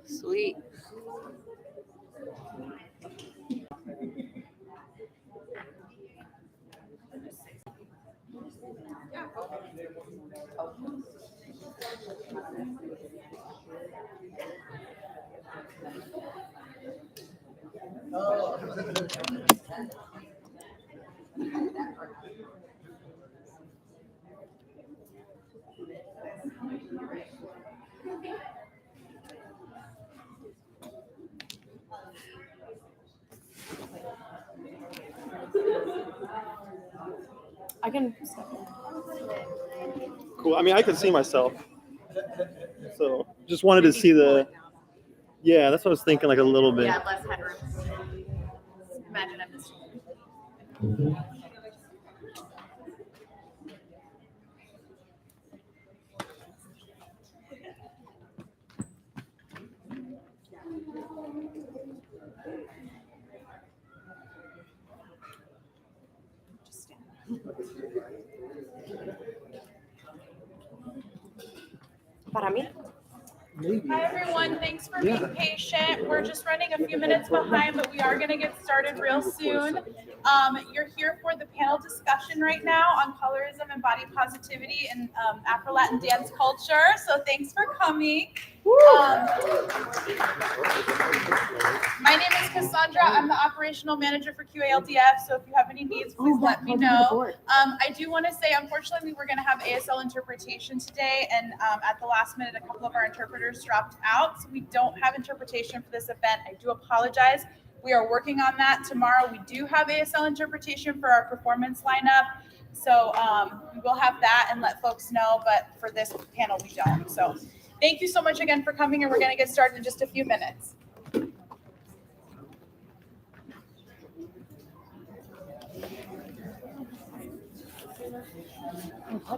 Sweet. I can. Cool. I mean, I can see myself. So just wanted to see the. Yeah, that's what I was thinking, like a little bit. Yeah, less headroom. Imagine I'm just. Para mí. Hi everyone, thanks for being patient. We're just running a few minutes behind, but we are going to get started real soon. You're here for the panel discussion right now on colorism and body positivity in Afro-Latin dance culture. So thanks for coming. My name is Cassandra. I'm the operational manager for QALDF. So if you have any needs, please let me know. I do want to say, unfortunately, we were going to have ASL interpretation today, and at the last minute, a couple of our interpreters dropped out. So we don't have interpretation for this event. I do apologize. We are working on that. Tomorrow, we do have ASL interpretation for our performance lineup. So we will have that and let folks know, but for this panel, we don't. So thank you so much again for coming, and we're going to get started in just a few minutes. I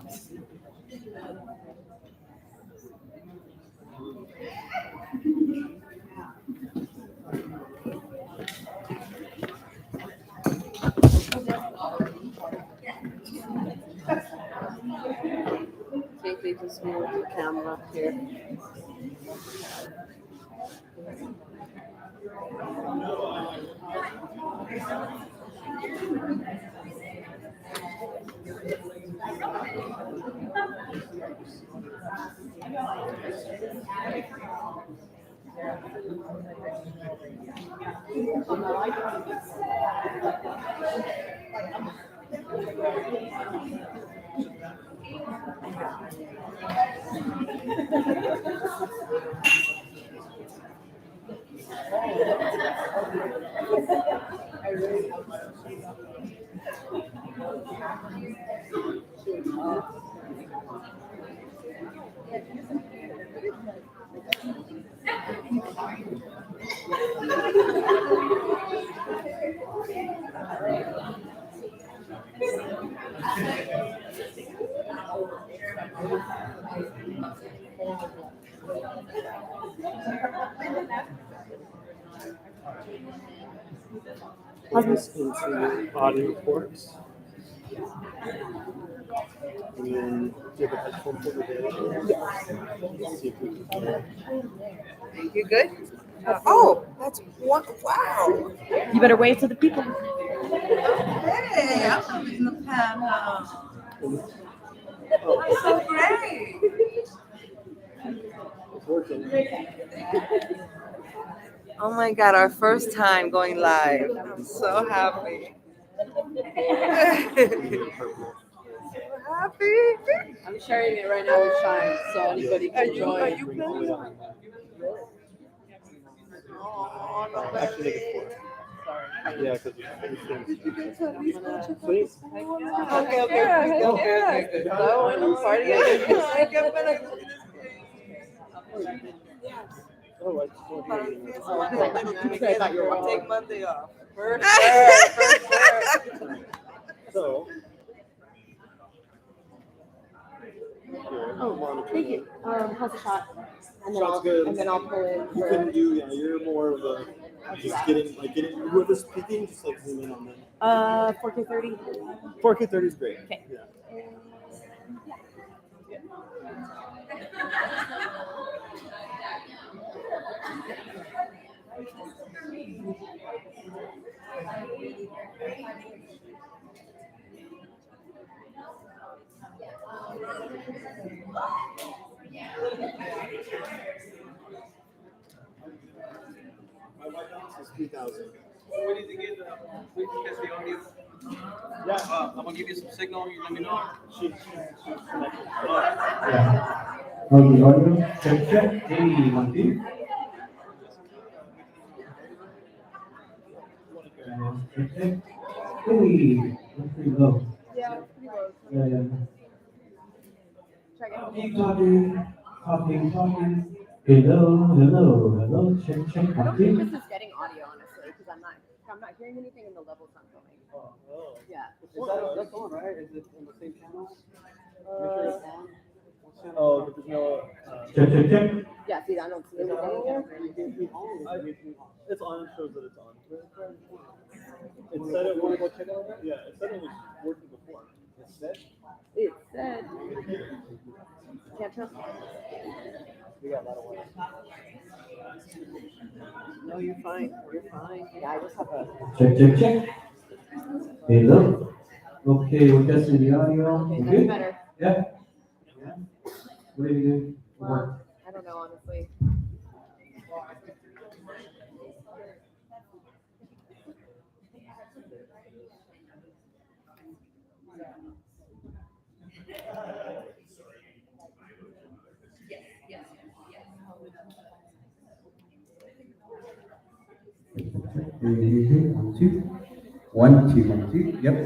think they just moved the camera here. Into body reports. And then do you have a headphone over there? Let's see if we can. You good? Oh, that's one. Wow. You better wave to the people. Hey, I'm in the panel. Oh, So great. it's working. Oh my God, our first time going live. I'm so happy. Happy. I'm sharing it right now with Shine, so anybody can Are join. you playing? Oh, no, Actually, make it 4. Yeah, because Did you get to at least go check out Please. the school? Okay. Good. So when I'm partying. I can't believe Oh, I just want to hear you. I thought you were Take Monday off. For sure. Plus a shot, and then Shot's I'll good. pull in. You couldn't do, yeah, you're more of a just getting whoever's speaking, just like zoom in on them. 4K30. 4K30 is great. Okay. Yeah. My white balance is 3,000. We need to get the audio. Yeah. I'm gonna give you some signal. You let me know. She's connected. Yeah. Okay, audio. Check. Hey, 1, 2. Check. Hey, that's pretty low. Yeah, it's pretty low. Yeah. Check it. Keep talking. Hello. Check. I 1, don't 2. think this is getting audio, honestly, because I'm not hearing anything in the levels I'm filming. Oh. Yeah. That's on, right? Is it on the same channel? Make sure it's on. Oh, but there's no. Check. Yeah, see, I don't see anything here. It's on. It shows that it's on. It said it was. Yeah, it said it was working before. It said. It said. Can't trust. We got a lot of work. No, you're fine. You're fine. Yeah, I just have a. Check. Hello. Okay, we're testing the audio. Okay, Okay. that's better. Yeah. What are you doing? Well, I don't know, honestly. One, two. Yep.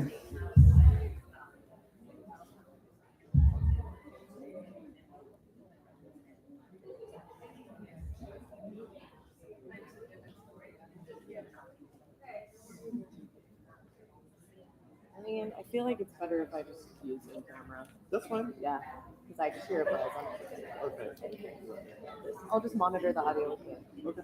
I mean, I feel like it's better if I just use in camera. That's fine. Yeah, because I just hear it when I was on it. Okay. I'll just monitor the audio with you. Okay.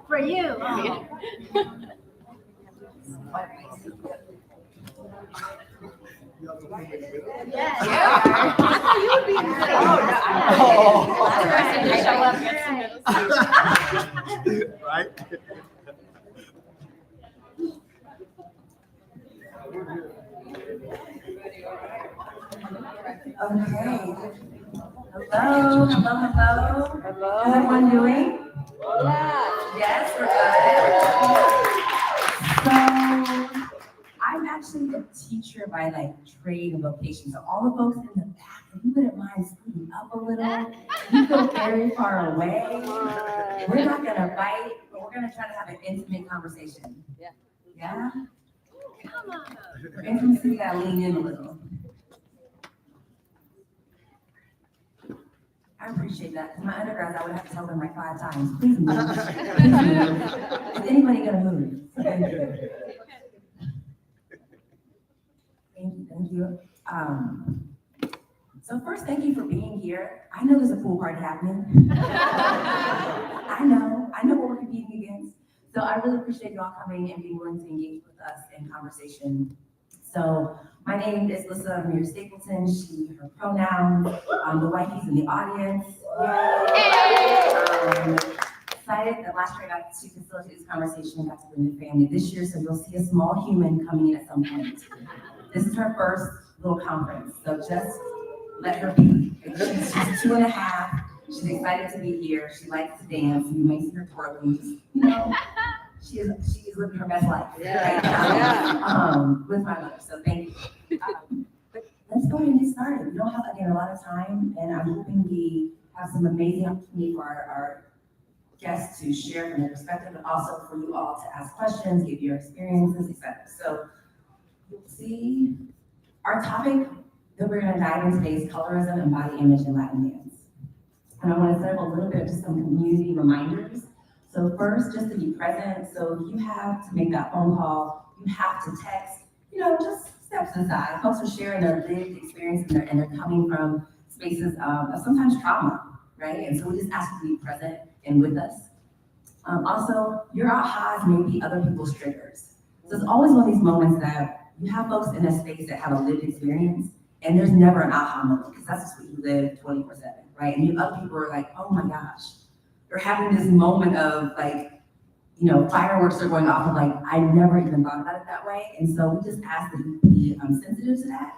For you. Right? Okay. Hello, hello, hello. How's everyone doing? Yes, we're good. So, I'm actually a teacher by like trade and vocation. So all the folks in the back, if you wouldn't mind scooting up a little, you feel very far away. We're not gonna fight, but we're gonna try to have an intimate conversation. Yeah. Yeah? Come on. For intimacy, we gotta lean in a little. I appreciate that. 'Cause my undergrads, I would have to tell them like 5 times, please move. Please move. Is anybody gonna move? Thank you, thank you. So first, thank you for being here. I know there's a pool party happening. I know what we're competing against. So I really appreciate you all coming and being willing to engage with us in conversation. So my name is Lissa Amir Stapleton, she, her pronouns, the wifey's in the audience. Excited that last year I got to facilitate this conversation and got to bring the family this year, so you'll see a small human coming in at some point. This is her first little conference, so just let her be. She's 2.5, she's excited to be here, she likes to dance, you may see her twirling, you know. She is living her best life right now, with my mother, so thank you. But let's go ahead and get started. We don't have, again, a lot of time, and I'm hoping we have some amazing opportunity for our guests to share from their perspective, but also for you all to ask questions, give your experiences, etc. So you'll see our topic that we're gonna dive into today is colorism and body image in Latin dance. And I wanna set up a little bit of just some community reminders. So first, just to be present. So if you have to make that phone call, you have to text, you know, just steps aside. Folks are sharing their lived experience and they're coming from spaces of sometimes trauma, right? And so we just ask you to be present and with us. Also, your ahas may be other people's triggers. So it's always one of these moments that you have folks in a space that have a lived experience and there's never an aha moment because that's just what you live 24/7, right? And you other people are like, oh my gosh, you're having this moment of like, you know, fireworks are going off of like, I never even thought about it that way. And so we just ask that you be sensitive to that,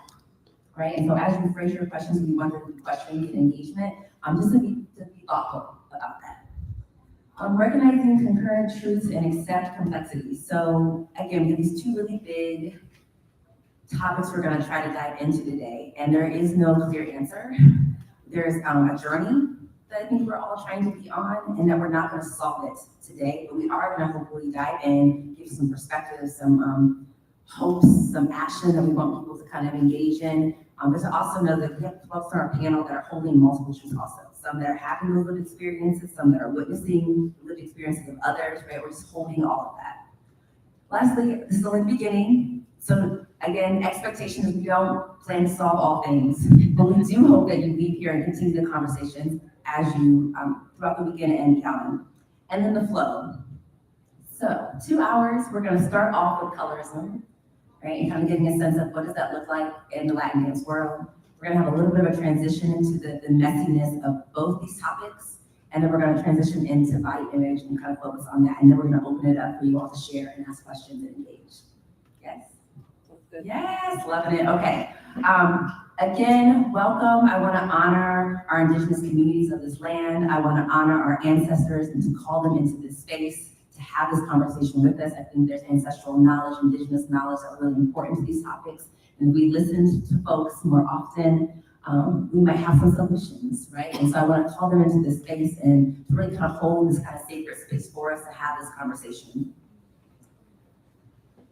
right? And so as you phrase your questions, we want to question, get engagement, just to be thoughtful about that. Recognizing concurrent truths and accept complexity. So again, we have these 2 really big topics we're going to try to dive into today, and there is no clear answer. There's a journey that I think we're all trying to be on, and that we're not going to solve it today, but we are going to hopefully dive in, give some perspectives, some hopes, some action that we want people to kind of engage in. But to also know that we have folks on our panel that are holding multiple truths also. Some that are having those lived experiences, some that are witnessing lived experiences of others, right? We're just holding all of that. Lastly, this is only the beginning. So again, expectations, we don't plan to solve all things, but we do hope that you leave here and continue the conversations as you, throughout the weekend and beyond. And then the flow. So 2 hours, we're gonna start off with colorism, right? And kind of getting a sense of what does that look like in the Latin dance world. We're gonna have a little bit of a transition into the messiness of both these topics. And then we're gonna transition into body image and kind of focus on that. And then we're gonna open it up for you all to share and ask questions and engage. Yes? Yes, loving it, okay. Again, welcome. I wanna honor our indigenous communities of this land. I wanna honor our ancestors and to call them into this space to have this conversation with us. I think there's ancestral knowledge, indigenous knowledge that are really important to these topics. And we listen to folks more often, we might have some solutions, right? And so I want to call them into this space and really kind of hold this kind of sacred space for us to have this conversation.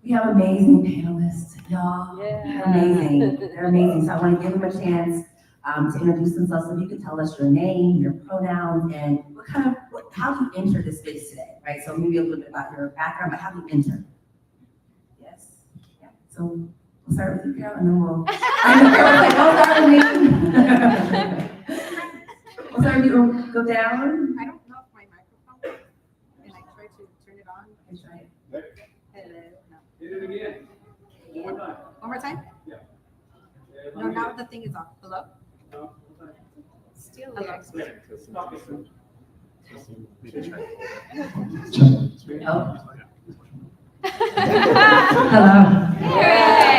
We have amazing panelists, y'all. Yeah. They're amazing. They're amazing. So I want to give them a chance to introduce themselves. So you can tell us your name, your pronouns, and how you enter this space today, right? So maybe a little bit about your background, but how do you enter? Yes. Yeah. So we'll start with you, Carol, and then we'll. I know Carol's like, don't start with me. We'll start with you. Go down. I don't know if my microphone, and I try to turn it on. Let's try it. Hello. No. Hit it again. One more time. One more time? Yeah. No, now the thing is off. Hello? No. Still Hello. there. Oh. Hello. Yay!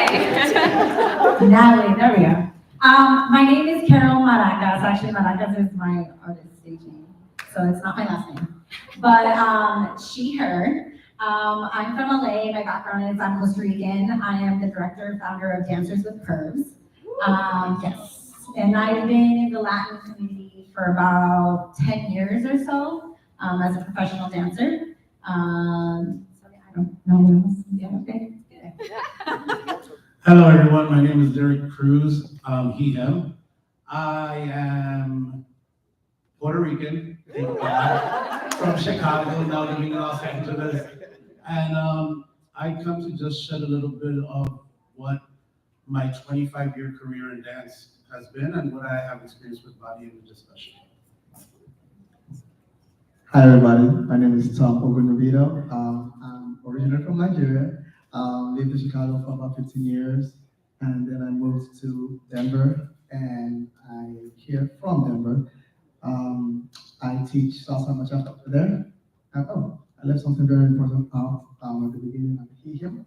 Natalie, there we go. My name is Carol Maracas. Actually, Maracas is my artist stage name, so it's not my last name. But she, her. I'm from LA. My background is I'm Costa Rican. I am the director and founder of Dancers with Curves. Yes, and I've been in the Latin community for about 10 years or so as a professional dancer. Sorry, I don't know what else. Yeah, okay. Hello, everyone. My name is Derek Cruz, he, him. I am Puerto Rican, thank God, from Chicago, now living in Los Angeles. And I come to just shed a little bit of what my 25-year career in dance has been and what I have experienced with body image especially. Hi everybody, my name is Tom Ogunubito. I'm originally from Nigeria. Lived in Chicago for about 15 years, and then I moved to Denver, and I'm here from Denver. I teach salsa and bachata over there. And I left something very important out at the beginning of the him.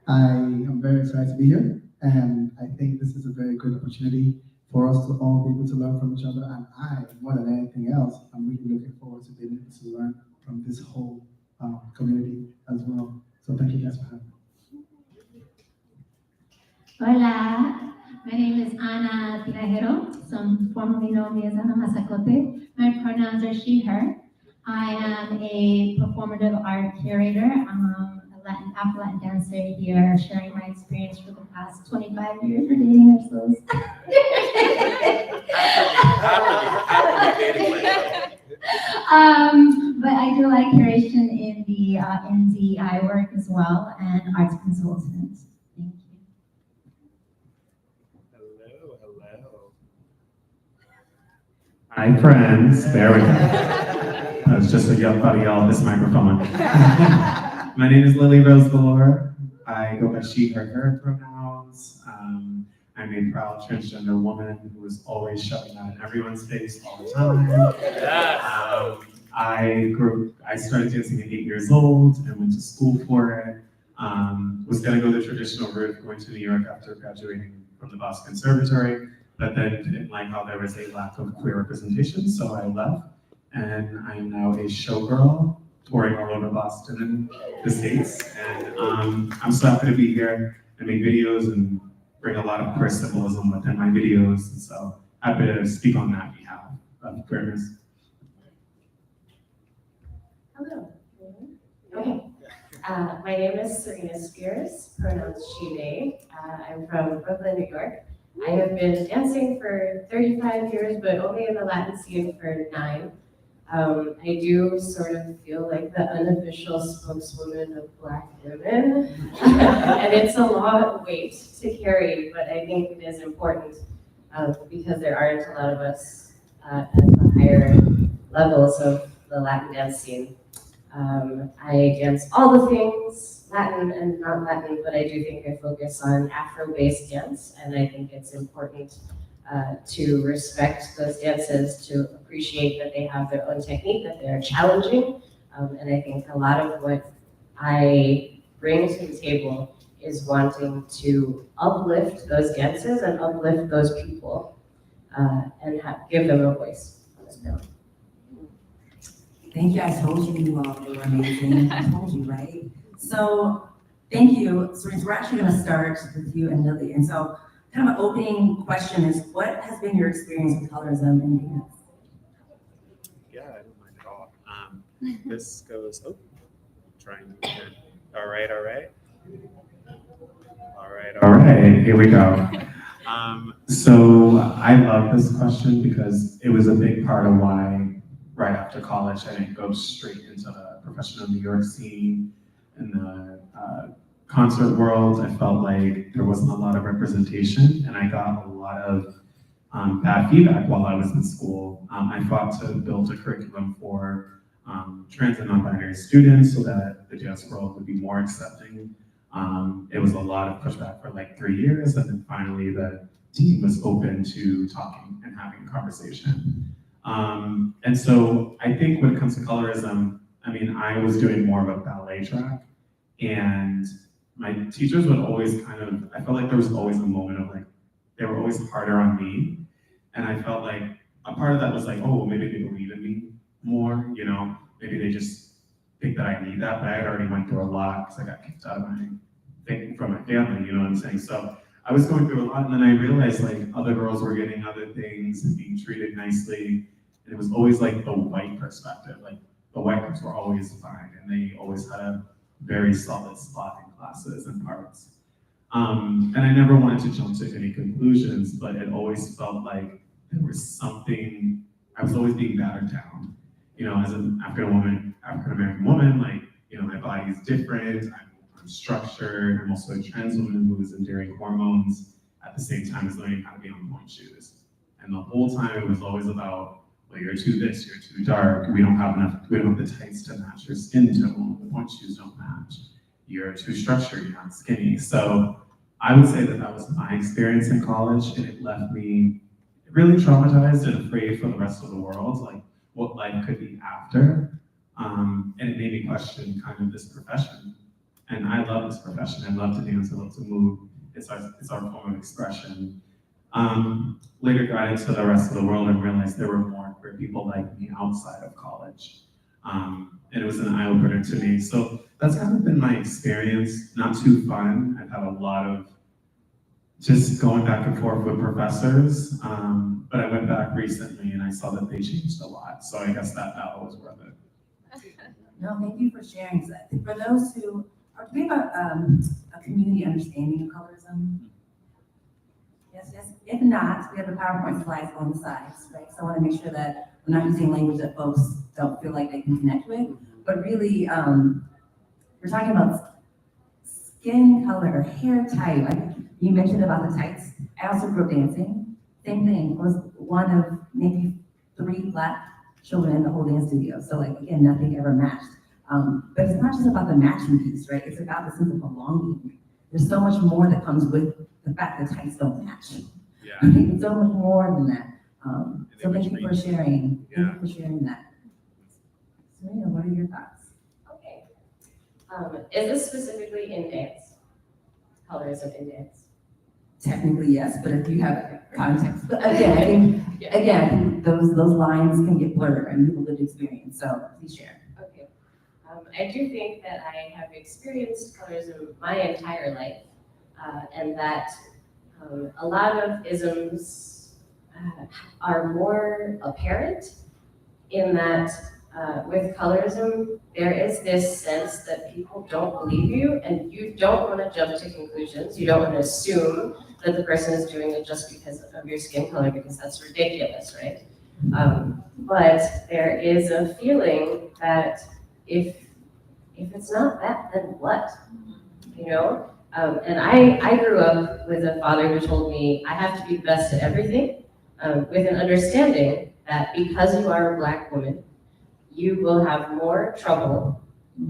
I am very excited to be here, and I think this is a very good opportunity for us to all be able to learn from each other. And I, more than anything else, I'm really looking forward to being able to learn from this whole community as well. So thank you guys for having me. Hola, my name is Ana Tinajero. Some formerly known me as Ana Mazacote. My pronouns are she, her. I am a performative art curator. I'm a Afro-Latin dancer here, sharing my experience for the past 25 years. We're dating ourselves. But I do like curation in the eye work as well, and arts consultant. Thank you. Hello. Hi, friends. There we go. I was just about to yell at this microphone. My name is Lily Rose Valor. I go by she, her pronouns. I'm a proud transgender woman who is always shoving that in everyone's face all the time. I started dancing at 8 years old and went to school for it. Was gonna go the traditional route, going to New York after graduating from the Boston Conservatory, but then didn't like how there was a lack of queer representation, so I left. And I am now a showgirl, touring all over Boston and the States. And I'm so happy to be here and make videos and bring a lot of queer symbolism within my videos. And so happy to speak on that behalf of queerness. Hello. Okay. My name is Serena Spears, pronouns she, they. I'm from Brooklyn, New York. I have been dancing for 35 years, but only in the Latin scene for 9. I do sort of feel like the unofficial spokeswoman of Black women, and it's a lot of weight to carry, but I think it is important because there aren't a lot of us at the higher levels of the Latin dance scene. I dance all the things, Latin and not Latin, but I do think I focus on Afro-based dance, and I think it's important to respect those dances, to appreciate that they have their own technique, that they're challenging. And I think a lot of what I bring to the table is wanting to uplift those dances and uplift those people and give them a voice on this bill. Thank you. I told you all they were amazing. I told you, right? So thank you. So we're actually going to start with you and Lily. And so kind of an opening question is, what has been your experience with colorism in dance? Yeah, I don't mind at all. This goes, trying to again. All right. Here we go. So I love this question because it was a big part of why right after college I didn't go straight into the professional New York scene and the concert world. I felt like there wasn't a lot of representation, and I got a lot of bad feedback while I was in school. I fought to build a curriculum for trans and non-binary students so that the dance world would be more accepting. It was a lot of pushback for like 3 years, and then finally the team was open to talking and having a conversation. And so I think when it comes to colorism, I mean, I was doing more of a ballet track, and my teachers would always I felt like there was always a moment of like, they were always harder on me. And I felt like a part of that was like, oh, well, maybe they believe in me more, you know, maybe they just think that I need that, but I had already went through a lot because I got kicked out of from my family, you know what I'm saying? So I was going through a lot, and then I realized like other girls were getting other things and being treated nicely. And it was always like the white perspective, like the white girls were always fine, and they always had a very solid spot in classes and parts. And I never wanted to jump to any conclusions, but it always felt like there was something, I was always being battered down. You know, as an African-American woman, like, you know, my body is different, I'm structured, I'm also a trans woman who is enduring hormones at the same time as learning how to be on point shoes. And the whole time it was always about, well, you're too this, you're too dark, we don't have the tights to match your skin tone, the point shoes don't match. You're too structured, you're not skinny. So I would say that was my experience in college, and it left me really traumatized and afraid for the rest of the world, like what life could be after. And it made me question kind of this profession. And I love this profession. I love to dance, I love to move. It's our form of expression. Later got into the rest of the world and realized there were more queer people like me outside of college. And it was an eye-opener to me. So that's kind of been my experience. Not too fun. I've had a lot of just going back and forth with professors. But I went back recently and I saw that they changed a lot. So I guess that battle was worth it. No, thank you for sharing. For those who, do we have a community understanding of colorism? Yes, yes. If not, we have the PowerPoint slides on the sides, right? So I want to make sure that we're not using language that folks don't feel like they can connect with. But really, we're talking about skin color or hair type. Like you mentioned about the tights. I also grew up dancing. Same thing. I was one of maybe 3 Black children in the whole dance studio. So like, again, nothing ever matched. But it's not just about the matching piece, right? It's about the sense of belonging. There's so much more that comes with the fact that tights don't match. Yeah. It's so much more than that. So thank you for sharing. Thank you for sharing that. Serena, what are your thoughts? Okay. Is this specifically in dance? Colorism in dance? Technically, yes, but if you have context, but again, I think, again, those lines can get blurred and you have a lived experience, so please share. Okay. I do think that I have experienced colorism my entire life, and that a lot of isms are more apparent in that with colorism, there is this sense that people don't believe you and you don't want to jump to conclusions. You don't want to assume that the person is doing it just because of your skin color, because that's ridiculous, right? But there is a feeling that if it's not that, then what? You know? And I grew up with a father who told me I have to be the best at everything, with an understanding that because you are a Black woman, you will have more trouble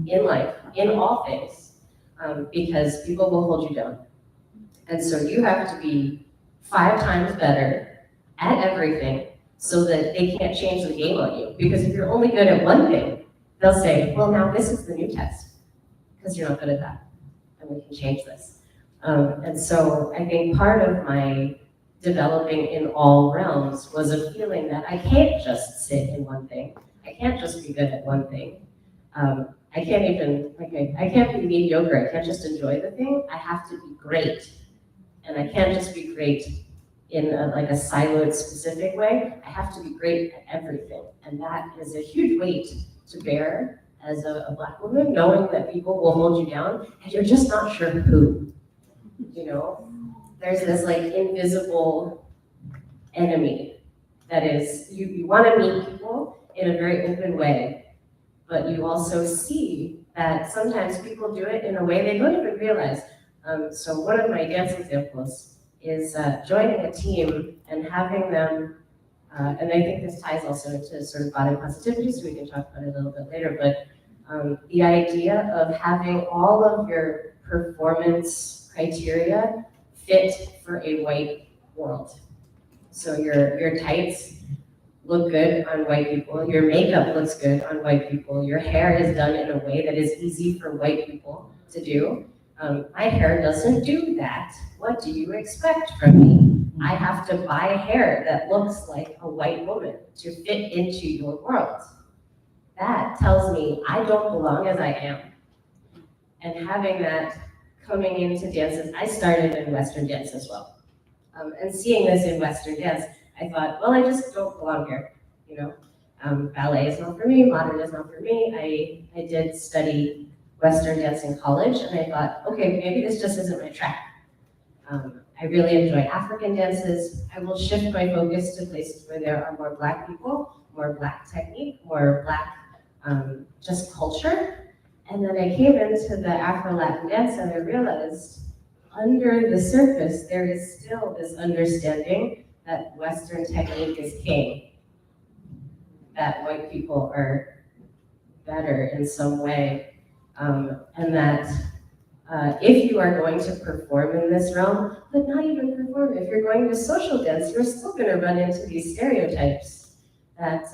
in life, in all things, because people will hold you down. And so you have to be 5 times better at everything so that they can't change the game on you. Because if you're only good at one thing, they'll say, well, now this is the new test, because you're not good at that, and we can change this. And so I think part of my developing in all realms was a feeling that I can't just sit in one thing. I can't just be good at one thing. I can't even, I can't be mediocre. I can't just enjoy the thing. I have to be great. And I can't just be great in a siloed specific way. I have to be great at everything. And that is a huge weight to bear as a Black woman, knowing that people will hold you down and you're just not sure who, you know? There's this invisible enemy that is, you want to meet people in a very open way, but you also see that sometimes people do it in a way they don't even realize. So one of my dance examples is joining a team and having them, and I think this ties also into sort of body positivity, so we can talk about it a little bit later, but the idea of having all of your performance criteria fit for a white world. So your tights look good on white people, your makeup looks good on white people, your hair is done in a way that is easy for white people to do. My hair doesn't do that. What do you expect from me? I have to buy hair that looks like a white woman to fit into your world. That tells me I don't belong as I am. And having that coming into dances, I started in Western dance as well. And seeing this in Western dance, I thought, well, I just don't belong here, you know. Ballet is not for me, modern is not for me. I did study Western dance in college, and I thought, okay, maybe this just isn't my track. I really enjoy African dances. I will shift my focus to places where there are more Black people, more Black technique, more Black just culture. And then I came into the Afro-Latin dance and I realized under the surface, there is still this understanding that Western technique is king, that white people are better in some way, and that if you are going to perform in this realm, but not even perform, if you're going to social dance, you're still gonna run into these stereotypes that,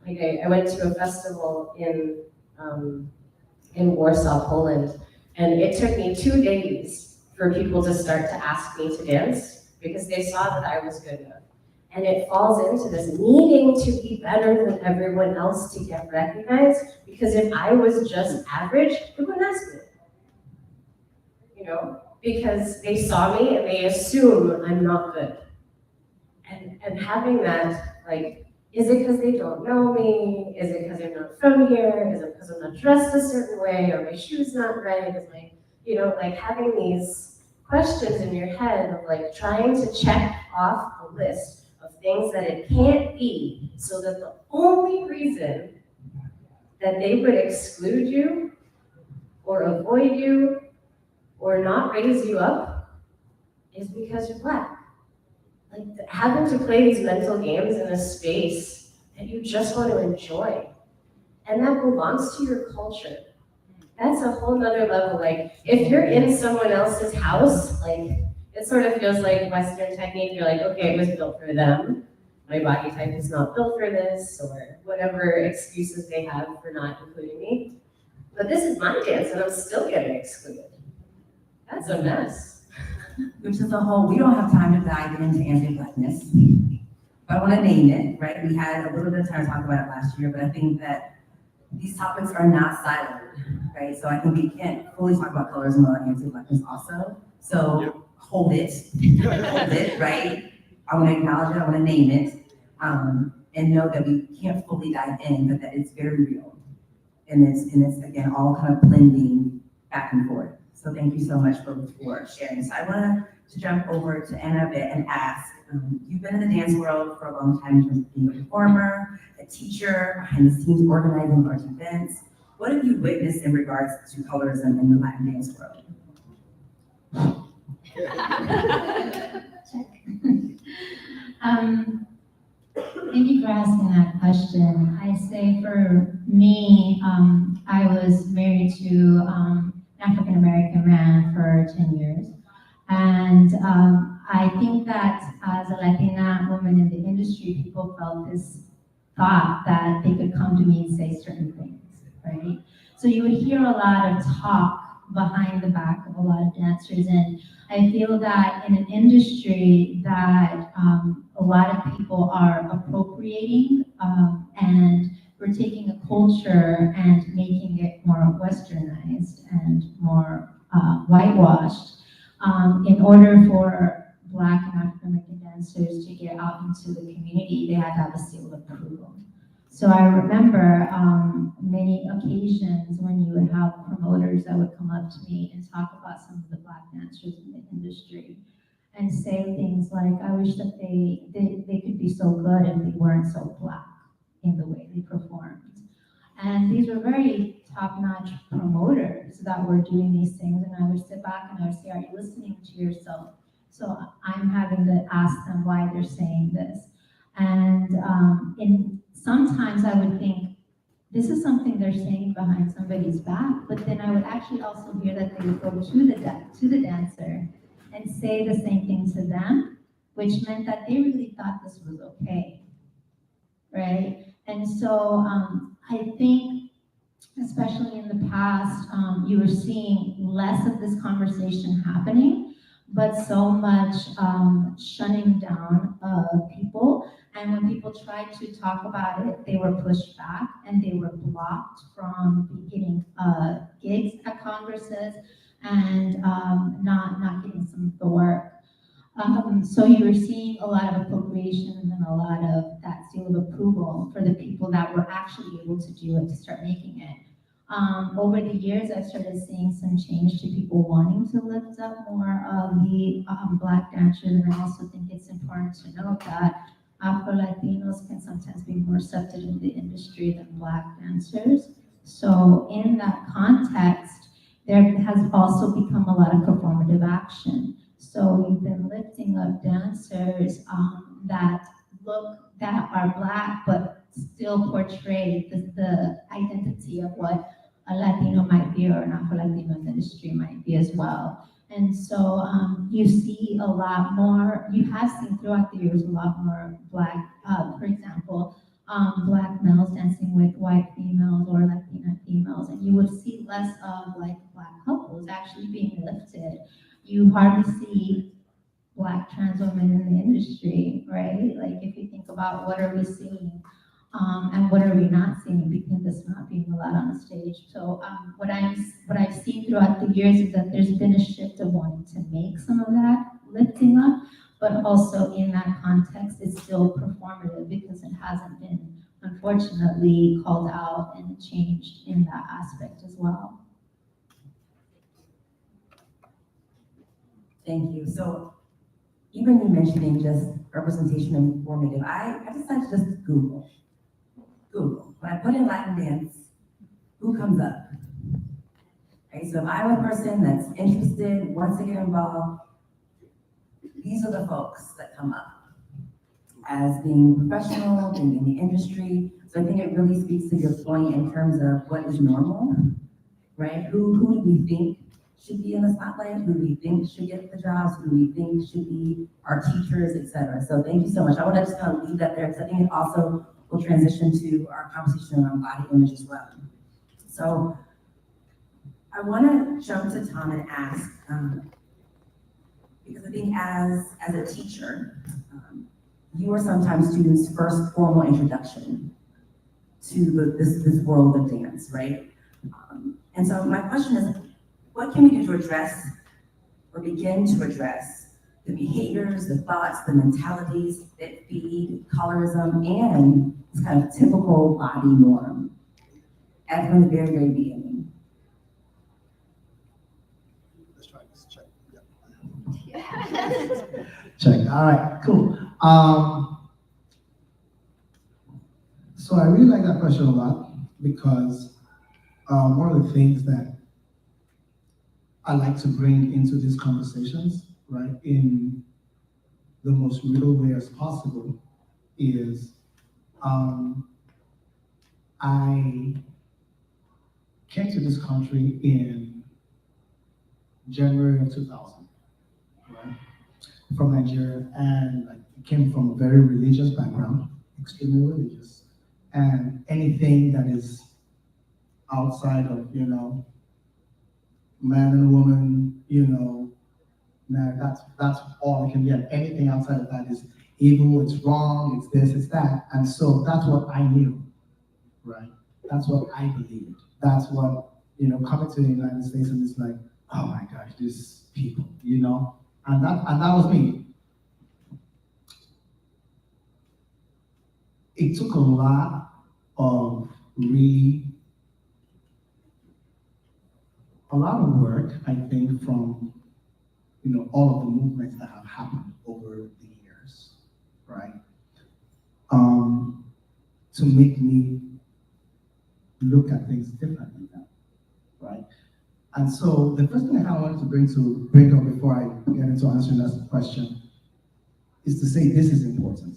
like I went to a festival in Warsaw, Poland, and it took me 2 days for people to start to ask me to dance because they saw that I was good enough. And it falls into this needing to be better than everyone else to get recognized, because if I was just average, they wouldn't ask me. You know, because they saw me and they assume I'm not good. And having that, like, is it because they don't know me? Is it because I'm not from here? Is it because I'm not dressed a certain way? Or my shoe's not right? Is my, you know, like having these questions in your head of like trying to check off a list of things that it can't be, so that the only reason that they would exclude you or avoid you or not raise you up is because you're Black. Like having to play these mental games in a space that you just want to enjoy, and that belongs to your culture. That's a whole nother level. Like if you're in someone else's house, like it sort of feels like Western technique. You're like, okay, it was built for them. My body type is not built for this, or whatever excuses they have for not including me. But this is my dance and I'm still getting excluded. That's a mess. Which is a whole, we don't have time to dive into anti-Blackness, but I want to name it, right? We had a little bit of time to talk about it last year, but I think that these topics are not siloed, right? So I think we can't fully talk about colorism without anti-Blackness also. So hold it, hold it, right? I want to acknowledge it, I want to name it, and know that we can't fully dive in, but that it's very real. And it's again, all kind of blending back and forth. So thank you so much for sharing. So I want to jump over to Anna a bit and ask, you've been in the dance world for a long time in terms of being a performer, a teacher, behind the scenes organizing large events. What have you witnessed in regards to colorism in the Latin dance world? Thank you for asking that question. I say for me, I was married to an African-American man for 10 years. And I think that as a Latina woman in the industry, people felt this thought that they could come to me and say certain things, right? So you would hear a lot of talk behind the back of a lot of dancers, and I feel that in an industry that a lot of people are appropriating, and we're taking a culture and making it more westernized and more whitewashed, in order for Black and African American dancers to get out into the community, they had to have a seal of approval. So I remember many occasions when you would have promoters that would come up to me and talk about some of the Black dancers in the industry and say things like, I wish that they could be so good if they weren't so Black in the way they performed. And these were very top-notch promoters that were doing these things, and I would sit back and I would say, are you listening to yourself? So I'm having to ask them why they're saying this. And sometimes I would think, this is something they're saying behind somebody's back, but then I would actually also hear that they would go to the dancer and say the same thing to them, which meant that they really thought this was okay, right? And so I think, especially in the past, you were seeing less of this conversation happening, but so much shunning down of people. And when people tried to talk about it, they were pushed back and they were blocked from getting gigs at congresses and not getting some of the work. So you were seeing a lot of appropriations and a lot of that seal of approval for the people that were actually able to do it, to start making it. Over the years, I've started seeing some change to people wanting to lift up more of the Black dancers, and I also think it's important to note that Afro-Latinos can sometimes be more accepted in the industry than Black dancers. So in that context, there has also become a lot of performative action. So we've been lifting up dancers that are Black, but still portray the identity of what a Latino might be or an Afro-Latino in the industry might be as well. And so you see a lot more, you have seen throughout the years a lot more Black, for example, Black males dancing with white females or Latina females, and you would see less of like Black couples actually being lifted. You hardly see Black trans women in the industry, right? Like if you think about what are we seeing and what are we not seeing, because it's not being allowed on the stage. So what I've seen throughout the years is that there's been a shift of wanting to make some of that lifting up, but also in that context, it's still performative because it hasn't been, unfortunately, called out and changed in that aspect as well. Thank you. So even you mentioning just representation and formative, I decided to just Google. When I put in Latin dance, who comes up? Okay, so if I'm a person that's interested, wants to get involved, these are the folks that come up as being professional, being in the industry. So I think it really speaks to your point in terms of what is normal, right? Who do we think should be in the spotlight? Who do we think should get the jobs? Who do we think should be our teachers, et cetera? So thank you so much. I want to just kind of leave that there because I think it also will transition to our conversation around body image as well. So I want to jump to Tom and ask, because I think as a teacher, you are sometimes students' first formal introduction to this world of dance, right? And so my question is, what can we do to address or begin to address the behaviors, the thoughts, the mentalities that feed colorism and this kind of typical body norm as from the very, very beginning? Let's try this. Check. Yeah. Check. All right. Cool. So I really like that question a lot because one of the things that I like to bring into these conversations, right, in the most real way as possible is I came to this country in January of 2000, right, from Nigeria, and I came from a very religious background, extremely religious, and anything that is outside of, man and woman, that's all it can be. And anything outside of that is evil, it's wrong, it's this, it's that. And so that's what I knew, right? That's what I believed. That's what, coming to the United States and it's like, oh my gosh, these people, and that was me. It took a lot of work, I think, from all of the movements that have happened over the years, right? To make me look at things differently now, right? And so the first thing I kind of wanted to bring up before I get into answering that question is to say this is important,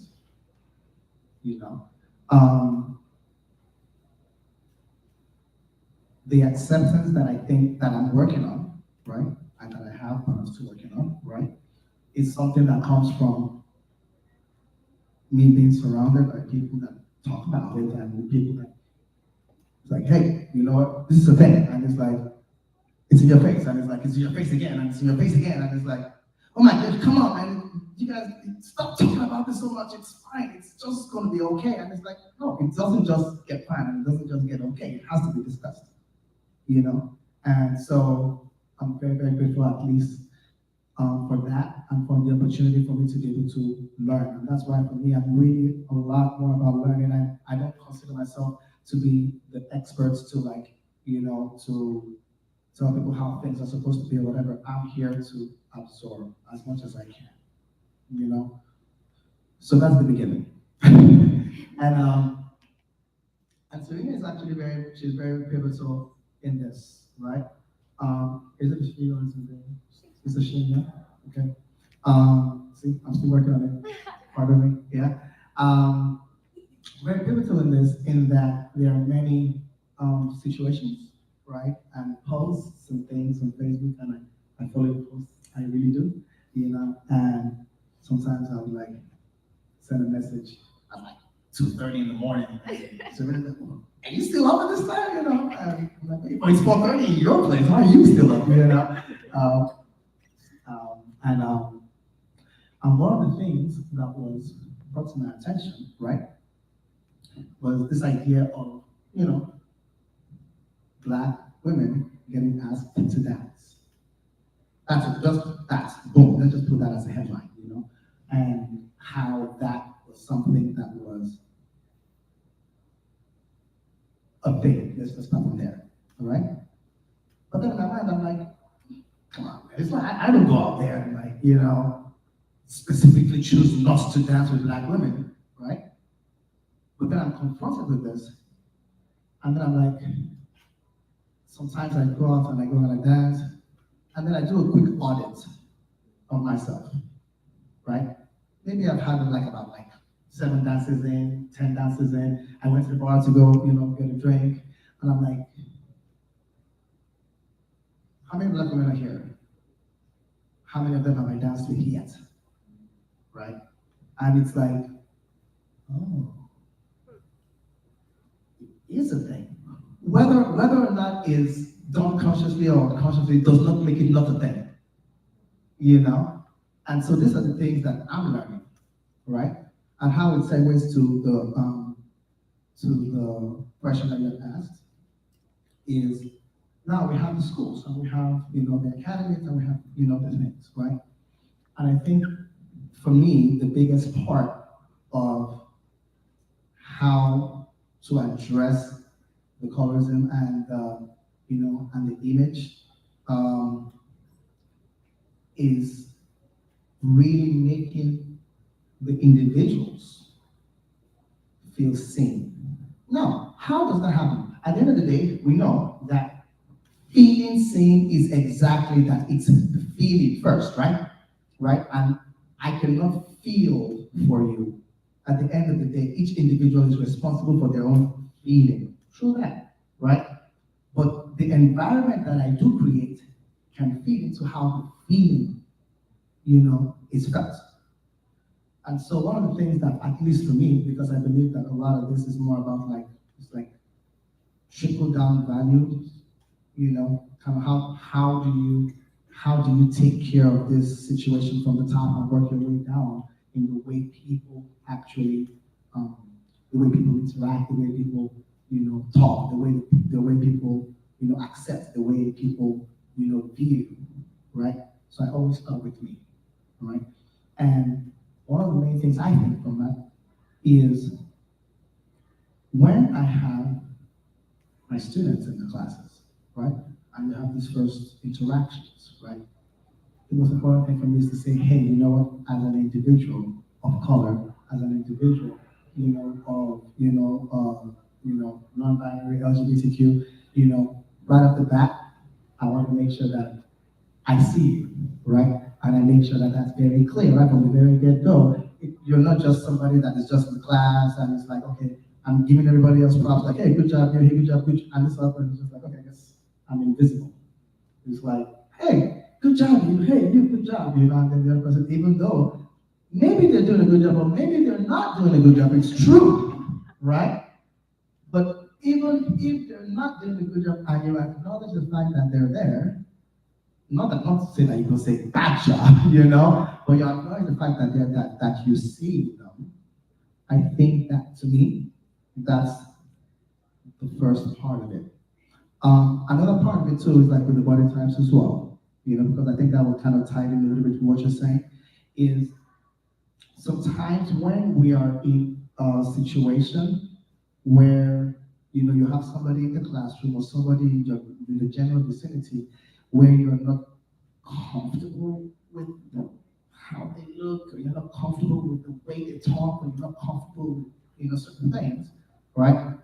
the acceptance that I think that I'm working on, right, and that I have plans to working on, right, is something that comes from me being surrounded by people that talk about it and people that it's like, hey, you know what, this is a thing, and it's like, it's in your face, and it's like, it's in your face again, and it's in your face again, and it's like, oh my gosh, come on, man, you guys, stop talking about this so much, it's fine, it's just gonna be okay. And it's like, no, it doesn't just get fine, and it doesn't just get okay, it has to be discussed, you know? And so I'm very, very grateful at least for that and for the opportunity for me to be able to learn. And that's why for me, I'm really a lot more about learning. I don't consider myself to be the experts to like, you know, to tell people how things are supposed to be or whatever. I'm here to absorb as much as I can, you know? So that's the beginning. and Serena is actually she's very pivotal in this, right? Is it a she or something? It's a she, yeah? Okay. See, I'm still working on it. Pardon me, yeah. Very pivotal in this, in that there are many situations, right? And posts and things on Facebook, and I follow the posts, I really do, you know? And sometimes I'll like send a message at like 2:30 in the morning. So are you still up at this time, you know? And I'm like, oh, it's 4:30 in your place, how are you still up, you know? And one of the things that was brought to my attention, right, was this idea of, you know, Black women getting asked to dance. That's it, just that, boom, let's just put that as a headline, you know, and how that was something that was a thing. Let's just start from there, all right? But then in my mind, I'm like, come on, man, it's like, I don't go out there and like, you know, specifically choose not to dance with Black women, right? But then I'm confronted with this, and then I'm like, sometimes I go out and I go and I dance, and then I do a quick audit of myself, right? Maybe I've had like about like 7 dances in, 10 dances in. I went to the bar to go, you know, get a drink, and I'm like, how many Black women are here? How many of them have I danced with yet? Right? And it's like, oh, it is a thing. Whether or not is done consciously or unconsciously does not make it not a thing, you know? And so these are the things that I'm learning, right? And how it segues to the question that you had asked is, now we have the schools and we have, you know, the academies and we have, you know, the things, right? And I think for me, the biggest part of how to address the colorism and, you know, and the image is really making the individuals feel seen. Now, how does that happen? At the end of the day, we know that feeling seen is exactly that. It's feeling first, right? Right? And I cannot feel for you. At the end of the day, each individual is responsible for their own feeling. True that, right? But the environment that I do create can feed into how the feeling, you know, is felt. And so one of the things that, at least for me, because I believe that a lot of this is more about like, it's like trickle down values, you know, kind of how do you take care of this situation from the top and work your way down in the way people actually, the way people interact, the way people, you know, talk, the way people, you know, accept, the way people, you know, view, right? So I always start with me, right? And one of the main things I think from that is when I have my students in the classes, right? And you have these first interactions, right? The most important thing for me is to say, hey, you know what, as an individual of color, as an individual, you know, non-binary, LGBTQ, you know, right off the bat, I want to make sure that I see you, right? And I make sure that that's very clear, right? From the very get-go, you're not just somebody that is just in the class and it's like, okay, I'm giving everybody else props, like, hey, good job, hey, good job, and this other person is just like, okay, I guess I'm invisible. It's like, hey, good job, you, hey, you, good job, you know, and then the other person, even though maybe they're doing a good job, or maybe they're not doing a good job, it's true, right? But even if they're not doing a good job and you acknowledge the fact that they're there, not to say that you can say bad job, you know, but you're acknowledging the fact that you see them. I think that to me, that's the first part of it. Another part of it too is like with the body types as well, you know, because I think that will kind of tie in a little bit to what you're saying, is sometimes when we are in a situation where, you know, you have somebody in the classroom or somebody in the general vicinity where you're not comfortable with how they look, or you're not comfortable with the way they talk, or you're not comfortable with, you know, certain things, right?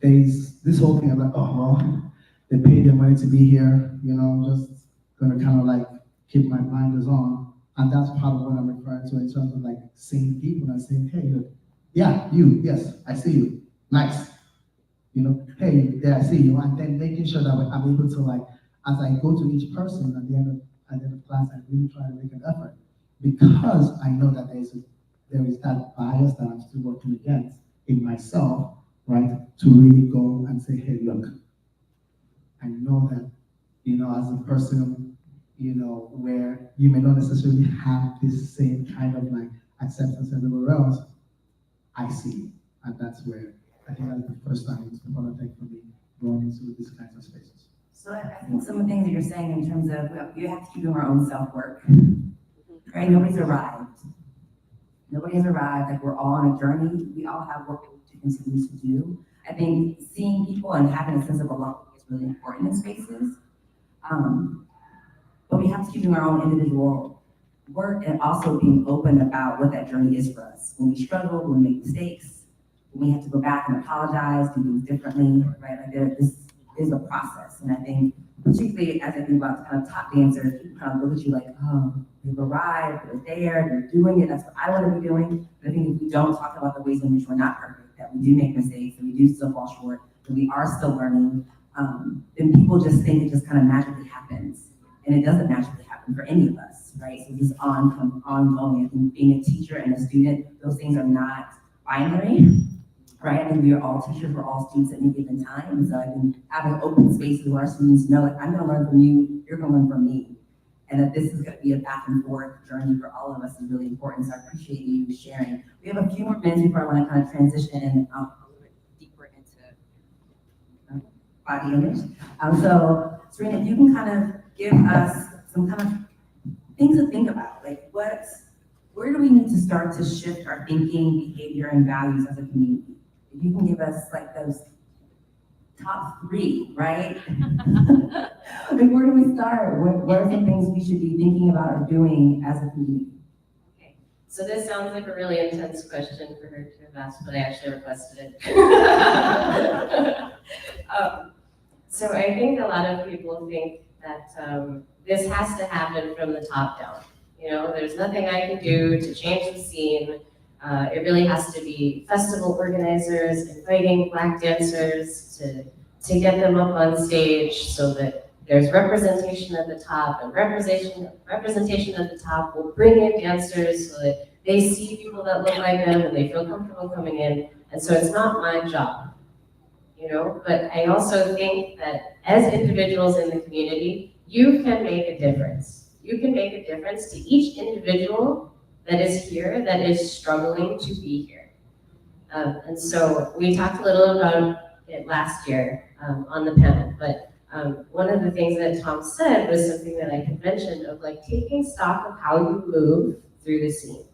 There's this whole thing of like, oh, well, they paid their money to be here, you know, I'm just gonna kind of like keep my blinders on. And that's part of what I'm referring to in terms of like seeing people and saying, hey, look, yeah, you, yes, I see you, nice. You know, hey, yeah, I see you. And then making sure that I'm able to like, as I go to each person at the end of class, I really try to make an effort. Because I know that there is that bias that I'm still working against in myself, right? To really go and say, hey, look, I know that, you know, as a person, you know, where you may not necessarily have this same kind of like acceptance everywhere else, I see you. And that's where I think that's the first time it's important thing for me going into these kinds of spaces. So I think some of the things that you're saying in terms of, well, you have to keep doing our own self-work, right? Nobody's arrived. Nobody has arrived. Like, we're all on a journey. We all have work to continue to do. I think seeing people and having a sense of belonging is really important in spaces. But we have to keep doing our own individual work and also being open about what that journey is for us. When we struggle, when we make mistakes, when we have to go back and apologize, do things differently, right? Like, this is a process. And I think, particularly as I think about kind of top dancers, people kind of look at you like, oh, they've arrived, they're there, they're doing it, that's what I want to be doing. But I think if we don't talk about the ways in which we're not perfect, that we do make mistakes, that we do still fall short, that we are still learning, then people just think it just kind of magically happens. And it doesn't magically happen for any of us, right? So this is ongoing. I think being a teacher and a student, those things are not binary, right? I mean, we are all teachers, we're all students at any given time. And so I think having open spaces where our students know, like, I'm gonna learn from you, you're gonna learn from me. And that this is gonna be a back and forth journey for all of us is really important. So I appreciate you sharing. We have a few more minutes before I wanna kind of transition and a little bit deeper into body image. So Serena, if you can kind of give us some kind of things to think about, like where do we need to start to shift our thinking, behavior, and values as a community? If you can give us like those top 3, right? Like, where do we start? What are some things we should be thinking about or doing as a community? Okay, so this sounds like a really intense question for her to have asked, but I actually requested it. So I think a lot of people think that this has to happen from the top down. You know, there's nothing I can do to change the scene. It really has to be festival organizers inviting Black dancers to get them up on stage so that there's representation at the top, and representation at the top will bring in dancers so that they see people that look like them and they feel comfortable coming in. And so it's not my job, you know, but I also think that as individuals in the community, you can make a difference. You can make a difference to each individual that is here, that is struggling to be here. And so we talked a little about it last year on the panel, but one of the things that Tom said was something that I had mentioned of like taking stock of how you move through the scene.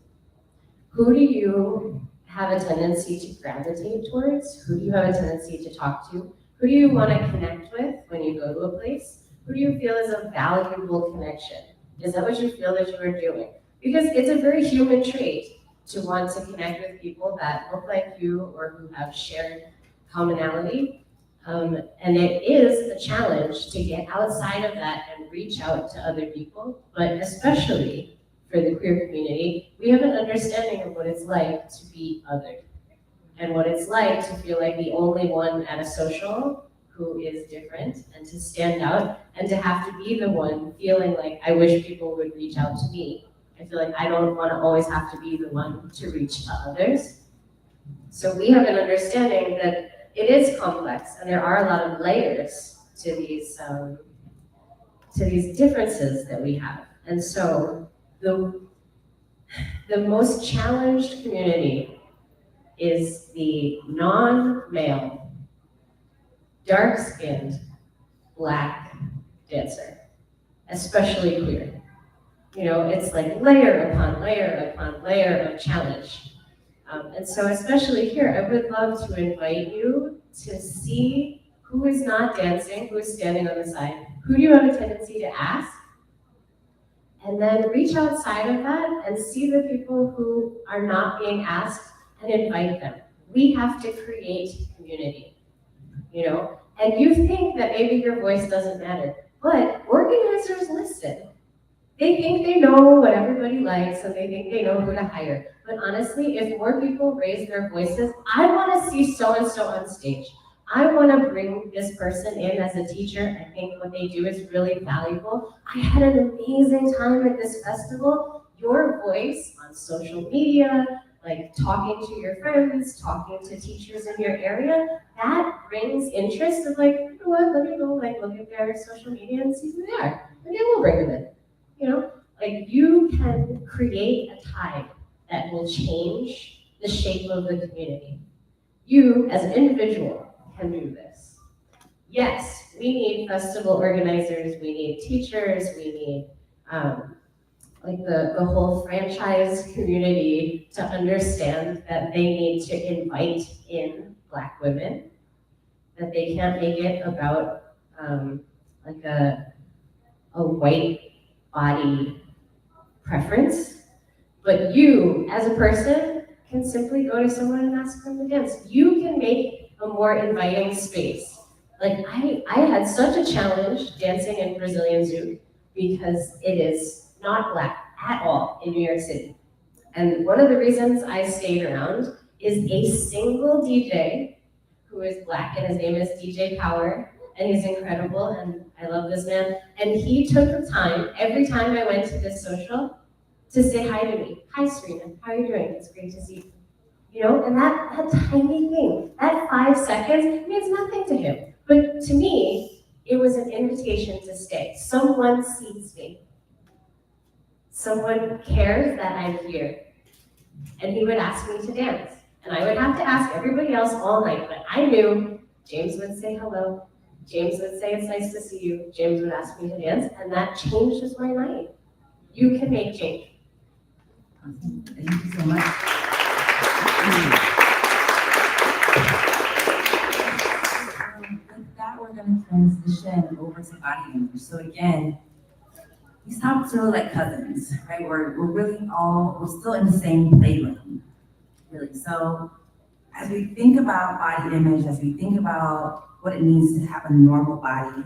Who do you have a tendency to gravitate towards? Who do you have a tendency to talk to? Who do you want to connect with when you go to a place? Who do you feel is a valuable connection? Is that what you feel that you are doing? Because it's a very human trait to want to connect with people that look like you or who have shared commonality. And it is a challenge to get outside of that and reach out to other people, but especially for the queer community, we have an understanding of what it's like to be othered and what it's like to feel like the only one at a social who is different and to stand out and to have to be the one feeling like, I wish people would reach out to me. I feel like I don't want to always have to be the one to reach to others. So we have an understanding that it is complex and there are a lot of layers to to these differences that we have. And so the most challenged community is the non-male, dark-skinned, Black dancer, especially queer. You know, it's like layer upon layer upon layer of challenge. And so especially here, I would love to invite you to see who is not dancing, who is standing on the side, who do you have a tendency to ask, and then reach outside of that and see the people who are not being asked and invite them. We have to create community, you know? And you think that maybe your voice doesn't matter, but organizers listen. They think they know what everybody likes and they think they know who to hire. But honestly, if more people raise their voices, I want to see so-and-so on stage. I want to bring this person in as a teacher. I think what they do is really valuable. I had an amazing time at this festival. Your voice on social media, like talking to your friends, talking to teachers in your area, that brings interest of like, you know what, let me go like look at their social media and see who they are. And then we'll bring them in. You know, like you can create a tide that will change the shape of the community. You, as an individual, can do this. Yes, we need festival organizers, we need teachers, we need like the whole franchise community to understand that they need to invite in Black women, that they can't make it about like a white body preference, but you, as a person, can simply go to someone and ask them to dance. You can make a more inviting space. Like I had such a challenge dancing in Brazilian Zouk because it is not Black at all in New York City. And one of the reasons I stayed around is a single DJ who is Black, and his name is DJ Power, and he's incredible, and I love this man. And he took the time, every time I went to this social, to say hi to me. Hi, Serena, how are you doing? It's great to see you. You know, and that tiny thing, that 5 seconds means nothing to him. But to me, it was an invitation to stay. Someone sees me. Someone cares that I'm here. And he would ask me to dance. And I would have to ask everybody else all night, but I knew James would say hello. James would say, it's nice to see you. James would ask me to dance, and that changes my night. You can make change. Awesome. Thank you so much. With that, we're going to transition over to body image. So again, these topics are really like cousins, right? We're still in the same playroom, really. So as we think about body image, as we think about what it means to have a normal body,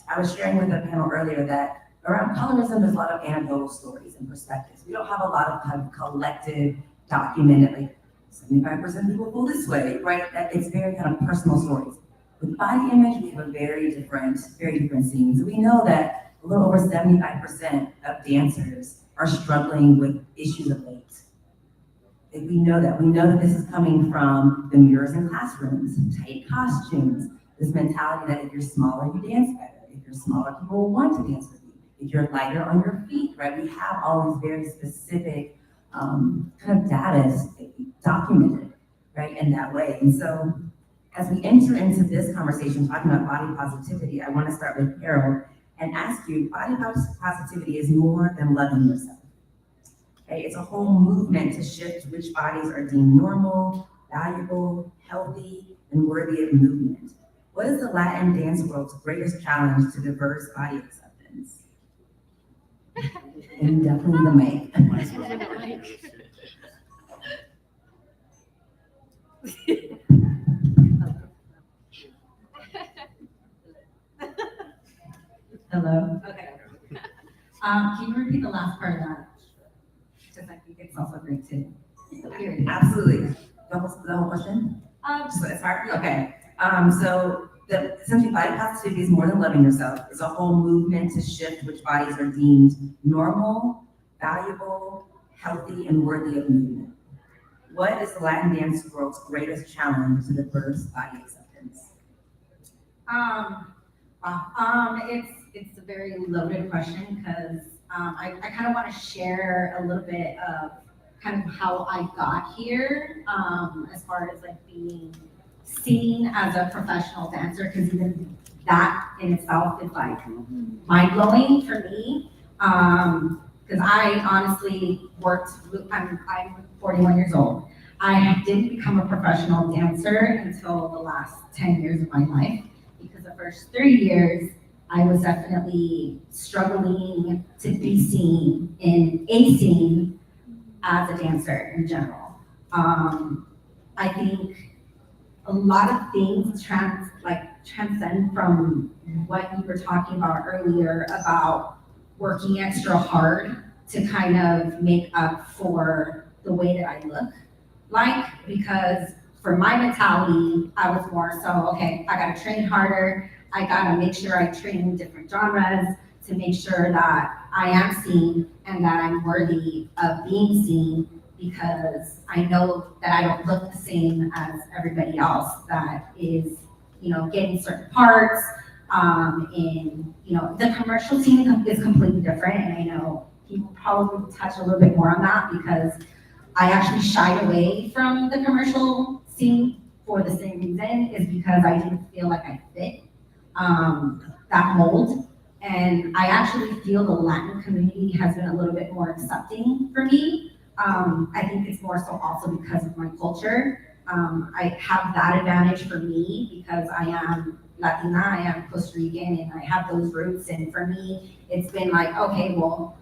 I was sharing with the panel earlier that around colorism, there's a lot of anecdotal stories and perspectives. We don't have a lot of kind of collective, documented, like 75% of people feel this way, right? It's very kind of personal stories. With body image, we have a very different scene. So we know that a little over 75% of dancers are struggling with issues of weight. Like we know that this is coming from the mirrors in classrooms, tight costumes, this mentality that if you're smaller, you dance better. If you're smaller, people will want to dance with you. If you're lighter on your feet, right? We have all these very specific kind of data documented, right, in that way. And so as we enter into this conversation, talking about body positivity, I want to start with Carol and ask you, body positivity is more than loving yourself. Okay? It's a whole movement to shift which bodies are deemed normal, valuable, healthy, and worthy of movement. What is the Latin dance world's greatest challenge to diverse body acceptance? And definitely the mic. Hello? Okay. Can you repeat the last part of that? Just like you it's also great too. Absolutely. The whole question? Just it's hard? Okay. So essentially body positivity is more than loving yourself. It's a whole movement to shift which bodies are deemed normal, valuable, healthy, and worthy of movement. What is the Latin dance world's greatest challenge to diverse body acceptance? It's it's a very loaded question because I kind of want to share a little bit of kind of how I got here, as far as like being seen as a professional dancer, because even that in itself is like mind-blowing for me. Because I honestly worked, I'm 41 years old. I didn't become a professional dancer until the last 10 years of my life, because the first 3 years, I was definitely struggling to be seen in a scene as a dancer in general. I think a lot of things transcend from what you were talking about earlier about working extra hard to kind of make up for the way that I look like, because for my mentality, I was more so, okay, I gotta train harder, I gotta make sure I train in different genres to make sure that I am seen and that I'm worthy of being seen, because I know that I don't look the same as everybody else that is, getting certain parts. The commercial scene is completely different, and I know people probably will touch a little bit more on that because I actually shied away from the commercial scene for the same reason, is because I didn't feel like I fit that mold. And I actually feel the Latin community has been a little bit more accepting for me. I think it's more so also because of my culture. I have that advantage for me because I am Latina, I am Costa Rican, and I have those roots. And for me, it's been like, okay, well,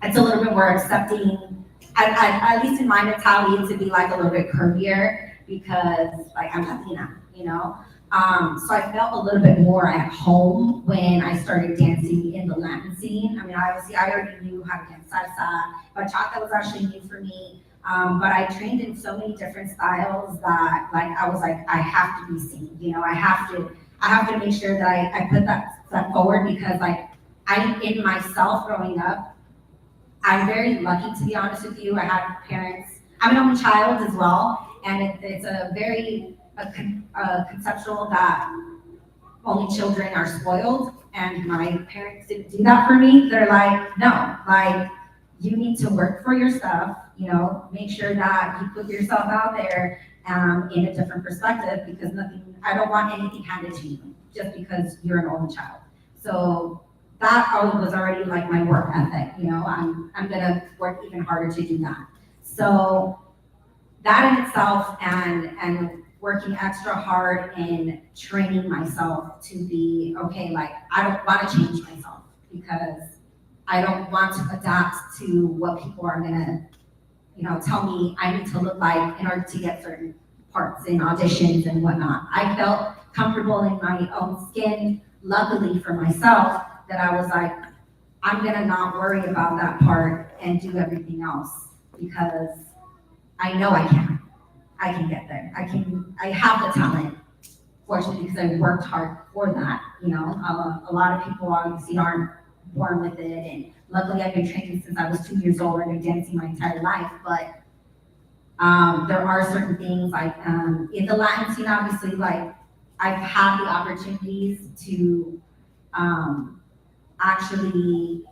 it's a little bit more accepting, at least in my mentality, to be like a little bit curvier because like I'm Latina, So I felt a little bit more at home when I started dancing in the Latin scene. I mean, obviously I already knew how to dance salsa, bachata was actually new for me. But I trained in so many different styles that I was like, I have to be seen, I have to make sure that I put that step forward, because I'm in myself growing up. I'm very lucky, to be honest with you. I have parents, I'm an only child as well. And it's a very conceptual that only children are spoiled. And my parents didn't do that for me. They're like, no, you need to work for your stuff, make sure that you put yourself out there in a different perspective, because I don't want anything handed to you just because you're an only child. So that was already like my work ethic, I'm gonna work even harder to do that. So that in itself, and working extra hard in training myself to be, okay, I don't want to change myself because I don't want to adapt to what people are gonna, tell me I need to look like in order to get certain parts in auditions and whatnot. I felt comfortable in my own skin, luckily for myself, that I was like, I'm gonna not worry about that part and do everything else, because I know I can get there. I have the talent, fortunately, because I worked hard for that. A lot of people obviously aren't born with it, and luckily I've been training since I was 2 years old. I've been dancing my entire life, but there are certain things in the Latin scene, obviously, I've had the opportunities to actually,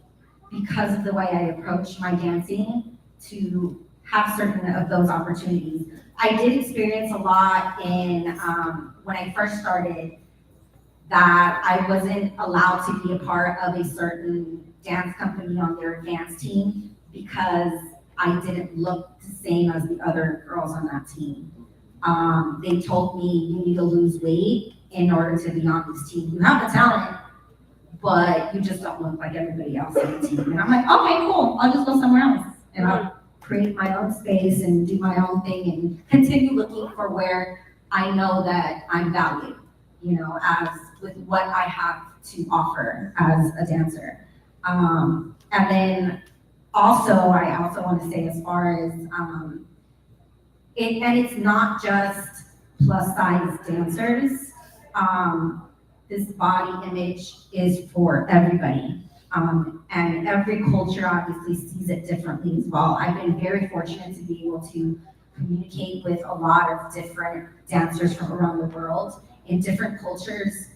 because of the way I approach my dancing, to have certain of those opportunities. I did experience a lot in when I first started, that I wasn't allowed to be a part of a certain dance company on their advanced team because I didn't look the same as the other girls on that team. They told me, you need to lose weight in order to be on this team. You have the talent, but you just don't look like everybody else on the team. And I'm like, okay, cool, I'll just go somewhere else. And I'll create my own space and do my own thing and continue looking for where I know that I'm valued, as with what I have to offer as a dancer. And then I also want to say, as far as, and it's not just plus size dancers. This body image is for everybody. And every culture obviously sees it differently as well. I've been very fortunate to be able to communicate with a lot of different dancers from around the world. In different cultures,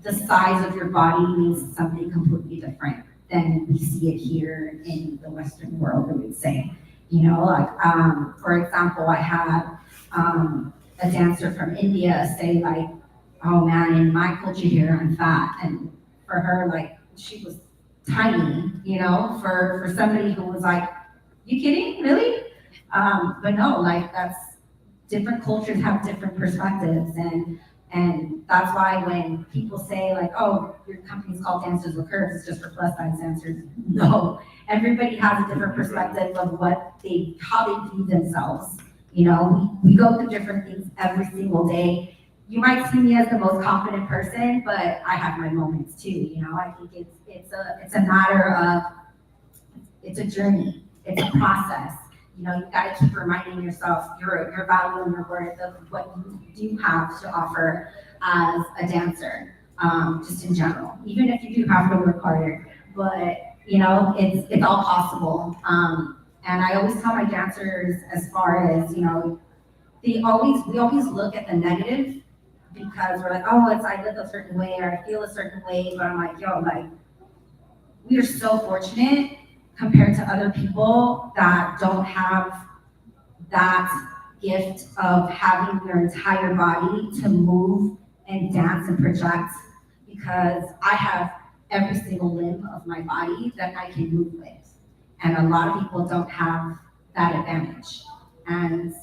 the size of your body means something completely different than we see it here in the Western world, I would say. You know, like, for example, I had a dancer from India say like, oh man, in my culture here, I'm fat. And for her, like, she was tiny, you know, for somebody who was like, you kidding, really? But no, like, that's, different cultures have different perspectives, and that's why when people say like, oh, your company's called Dancers with Curves, it's just for plus size dancers. No, everybody has a different perspective of how they view themselves. You know, we go through different things every single day. You might see me as the most confident person, but I have my moments too. You know, I think it's a matter of, it's a journey, it's a process. You know, you gotta keep reminding yourself your value and your worth of what you do have to offer as a dancer, just in general. Even if you do have to work harder, but you know, it's all possible. And I always tell my dancers, as far as, you know, we always look at the negative because we're like, oh, I look a certain way or I feel a certain way, but I'm like, yo, like, we are so fortunate compared to other people that don't have that gift of having their entire body to move and dance and project, because I have every single limb of my body that I can move with. And a lot of people don't have that advantage. And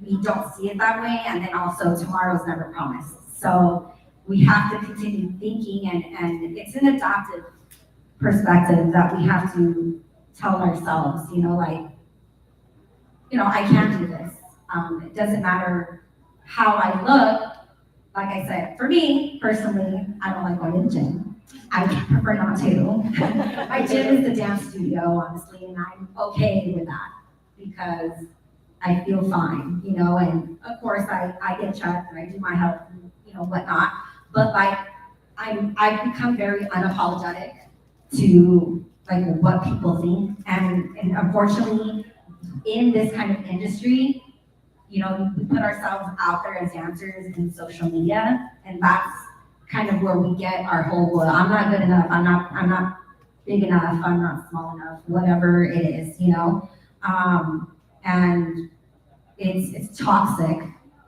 we don't see it that way, and then also tomorrow's never promised. So we have to continue thinking, and it's an adaptive perspective that we have to tell ourselves, you know, like, you know, I can do this. It doesn't matter how I look. Like I said, for me personally, I don't like going to the gym. I prefer not to. My gym is the dance studio, honestly, and I'm okay with that because I feel fine, you know, and of course I get checked and I do my health, and, you know, whatnot. But like, I've become very unapologetic to like what people think, and unfortunately in this kind of industry, you know, we put ourselves out there as dancers in social media, and that's kind of where we get our whole, well, I'm not good enough, I'm not big enough, I'm not small enough, whatever it is, you know, and it's toxic.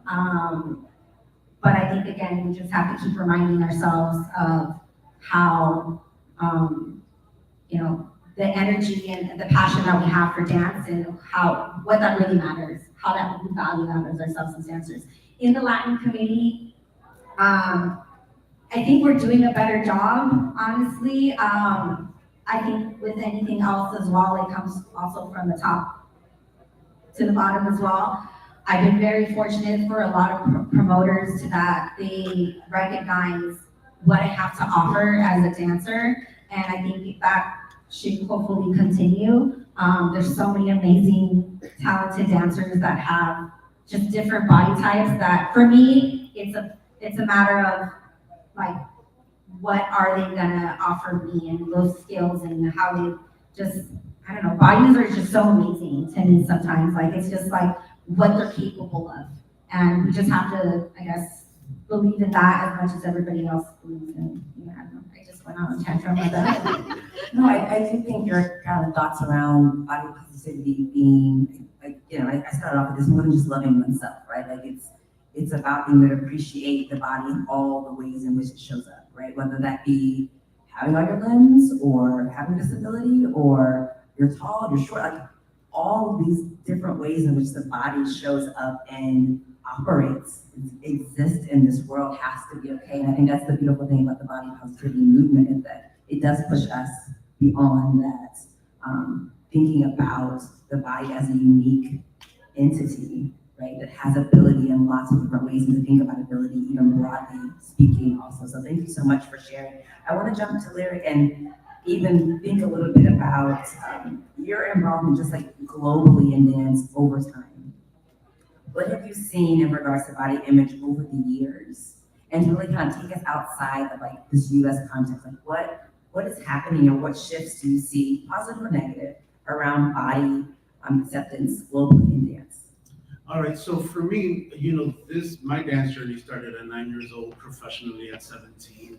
But I think, again, we just have to keep reminding ourselves of how, you know, the energy and the passion that we have for dance, and what that really matters, how that we value that as ourselves as dancers. In the Latin community, I think we're doing a better job, honestly. I think with anything else as well, it comes also from the top to the bottom as well. I've been very fortunate for a lot of promoters that they recognize what I have to offer as a dancer, and I think that should hopefully continue. There's so many amazing, talented dancers that have just different body types that, for me, it's a matter of like, what are they gonna offer me, and those skills, and how they just, I don't know, bodies are just so amazing to me sometimes. Like, it's just like what they're capable of. And we just have to, I guess, believe in that as much as everybody else believes in. You know, I don't know, I just went on a tantrum with that. No, I do think your kind of thoughts around body positivity being, like, you know, I started off with this, more than just loving oneself, right? Like, it's about being able to appreciate the body in all the ways in which it shows up, right? Whether that be having all your limbs, or having disability, or you're tall, you're short, like all of these different ways in which the body shows up and operates, exists in this world, has to be okay. And I think that's the beautiful thing about the body positivity movement, is that it does push us beyond that, thinking about the body as a unique entity, right, that has ability in lots of different ways, and to think about ability even broadly speaking also. So thank you so much for sharing. I want to jump to Lyric and even think a little bit about your involvement just like globally in dance over time. What have you seen in regards to body image over the years? And to really kind of take us outside of like this US context, like what is happening, or what shifts do you see, positive or negative, around body acceptance globally in dance? All right, so for me, my dance journey started at 9 years old, professionally at 17.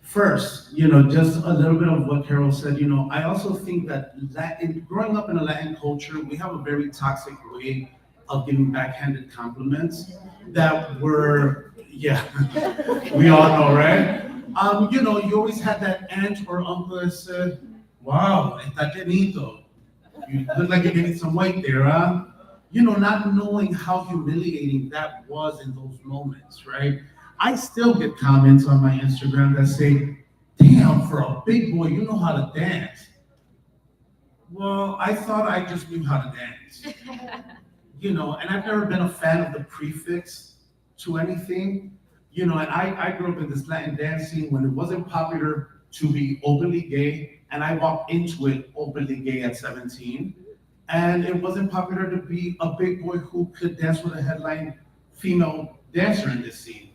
First, just a little bit of what Carol said, I also think that growing up in a Latin culture, we have a very toxic way of giving backhanded compliments that were, yeah, we all know, right? You always had that aunt or uncle that said, wow, está llenito. You look like you're getting some weight there, huh? Not knowing how humiliating that was in those moments, right? I still get comments on my Instagram that say, damn, for a big boy, you know how to dance. Well, I thought I just knew how to dance. And I've never been a fan of the prefix to anything. And I grew up in this Latin dance scene when it wasn't popular to be openly gay, and I walked into it openly gay at 17. And it wasn't popular to be a big boy who could dance with a headline female dancer in this scene.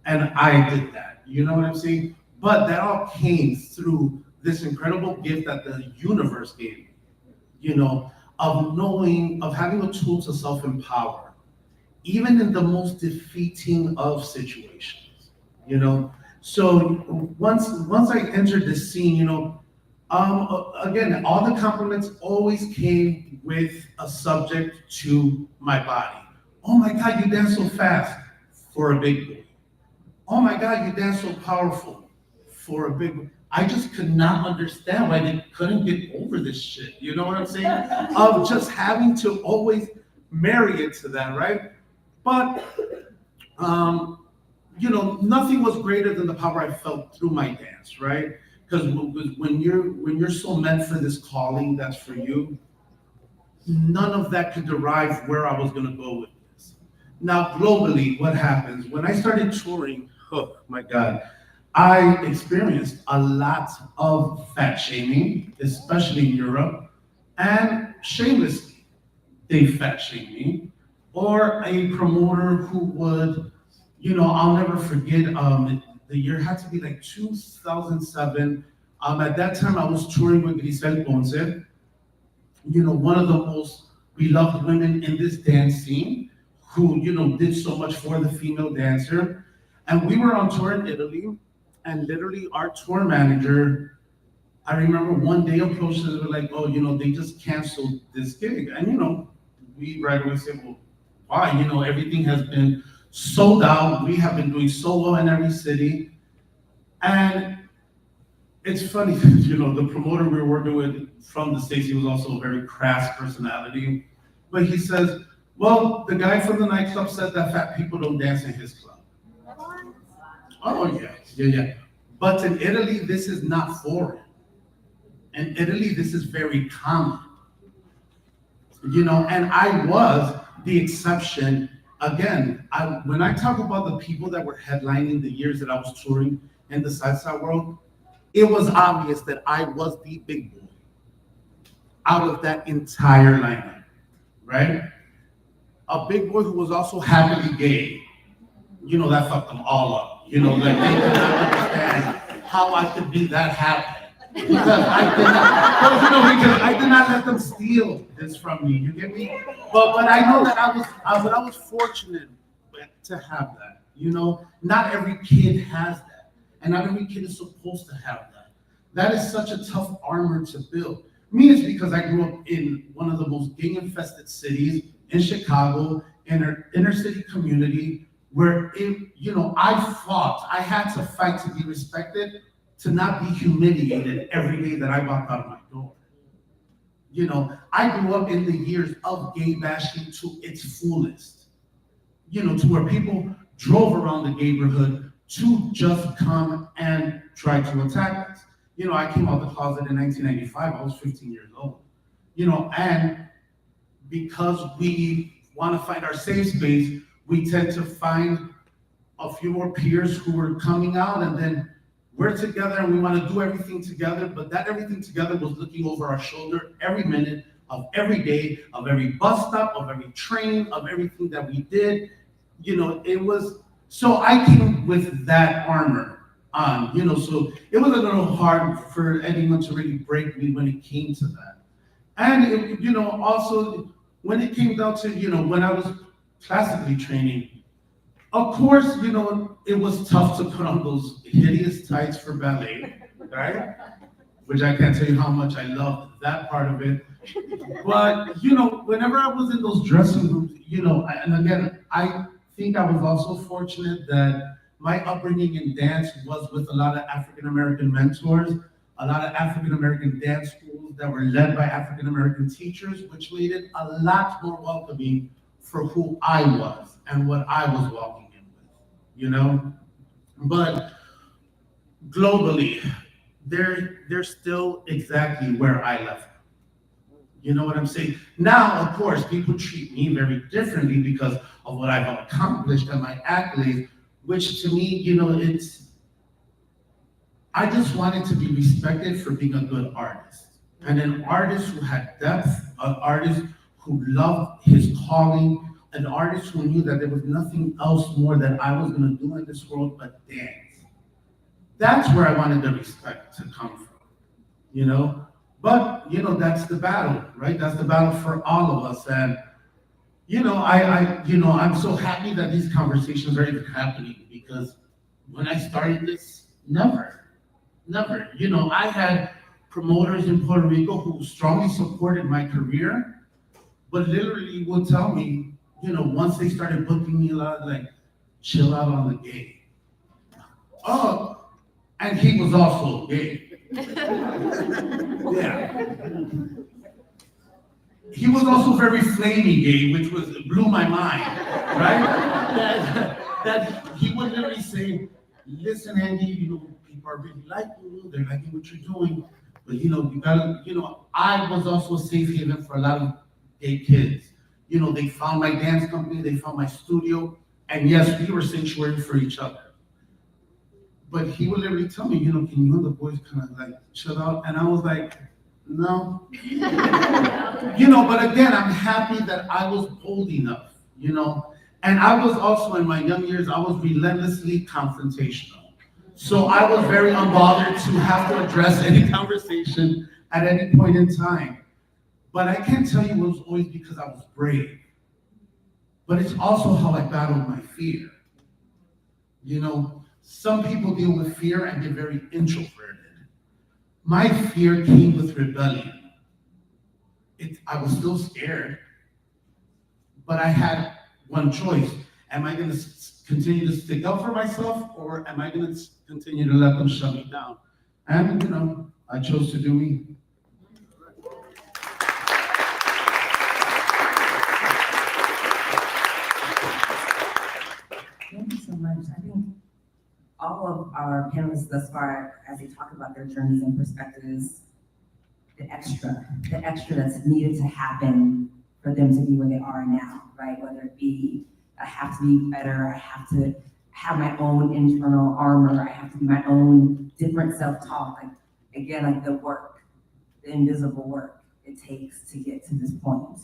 And I did that, you know what I'm saying? But that all came through this incredible gift that the universe gave me, of having a tool to self-empower, even in the most defeating of situations, So once I entered this scene, again, all the compliments always came with a subject to my body. Oh my God, you dance so fast for a big boy. Oh my God, you dance so powerful for a big boy. I just could not understand why they couldn't get over this shit. You know what I'm saying? Of just having to always marry it to that, right? But, nothing was greater than the power I felt through my dance, right? Because when you're so meant for this calling that's for you, none of that could derive where I was gonna go with this. Now, globally, what happens? When I started touring, oh my God, I experienced a lot of fat shaming, especially in Europe, and shamelessly, they fat shamed me. Or a promoter who would, I'll never forget, the year had to be like 2007. At that time, I was touring with Grisel Ponce, one of the most beloved women in this dance scene, who, did so much for the female dancer. And we were on tour in Italy, and literally our tour manager, I remember one day approached us and were like, oh, they just canceled this gig. And, we right away said, well, why? Everything has been sold out. We have been doing so well in every city. And it's funny, the promoter we were working with from the States, he was also a very crass personality. But he says, well, the guy from the nightclub said that fat people don't dance in his club. Oh, yeah. But in Italy, this is not foreign. In Italy, this is very common. And I was the exception. Again, when I talk about the people that were headlining the years that I was touring in the salsa world, it was obvious that I was the big boy out of that entire lineup, right? A big boy who was also happily gay. That fucked them all up. Like they could not understand how I could be that happy. Because I did not let them steal this from me. You get me? But I know that I was fortunate to have that. Not every kid has that, and not every kid is supposed to have that. That is such a tough armor to build. Me, it's because I grew up in one of the most gang-infested cities in Chicago, inner city community, where I had to fight to be respected, to not be humiliated every day that I walked out of my door. I grew up in the years of gay bashing to its fullest, to where people drove around the neighborhood to just come and try to attack us. I came out of the closet in 1995, I was 15 years old. And because we want to find our safe space, we tend to find a few more peers who are coming out, and then we're together and we want to do everything together, but that everything together was looking over our shoulder every minute of every day, of every bus stop, of every train, of everything that we did. It was, so I came with that armor on, so it was a little hard for anyone to really break me when it came to that. And, also when it came down to, when I was classically training, of course, it was tough to put on those hideous tights for ballet, right? Which I can't tell you how much I loved that part of it. But, whenever I was in those dressing rooms, and again, I think I was also fortunate that my upbringing in dance was with a lot of African-American mentors, a lot of African-American dance schools that were led by African-American teachers, which made it a lot more welcoming for who I was and what I was walking in with, But globally, they're still exactly where I left them. You know what I'm saying? Now, of course, people treat me very differently because of what I've accomplished and my accolades, which to me, I just wanted to be respected for being a good artist. And an artist who had depth, an artist who loved his calling, an artist who knew that there was nothing else more that I was gonna do in this world but dance. That's where I wanted the respect to come from, But, that's the battle, right? That's the battle for all of us. And, I'm so happy that these conversations are even happening because when I started this, never. I had promoters in Puerto Rico who strongly supported my career, but literally would tell me, once they started booking me a lot, like, chill out on the gay. Oh, and he was also gay. Yeah. He was also very flamey gay, which blew my mind, right? That he would literally say, listen, Andy, people are really liking you, they're liking what you're doing, but you gotta, I was also a safe haven for a lot of gay kids. They found my dance company, they found my studio, and yes, we were sanctuary for each other. But he would literally tell me, can you and the boys kind of like chill out? And I was like, no. But again, I'm happy that I was bold enough, And I was also, in my young years, I was relentlessly confrontational. So I was very unbothered to have to address any conversation at any point in time. But I can't tell you it was always because I was brave. But it's also how I battled my fear. Some people deal with fear and get very introverted. My fear came with rebellion. I was still scared, but I had one choice. Am I going to continue to stick up for myself, or am I going to continue to let them shut me down? And, I chose to do me. Thank you so much. I think all of our panelists thus far, as they talk about their journeys and perspectives, the extra that's needed to happen for them to be where they are now, right? Whether it be, I have to be better, I have to have my own internal armor, I have to be my own different self-talk. Like the work, the invisible work it takes to get to this point.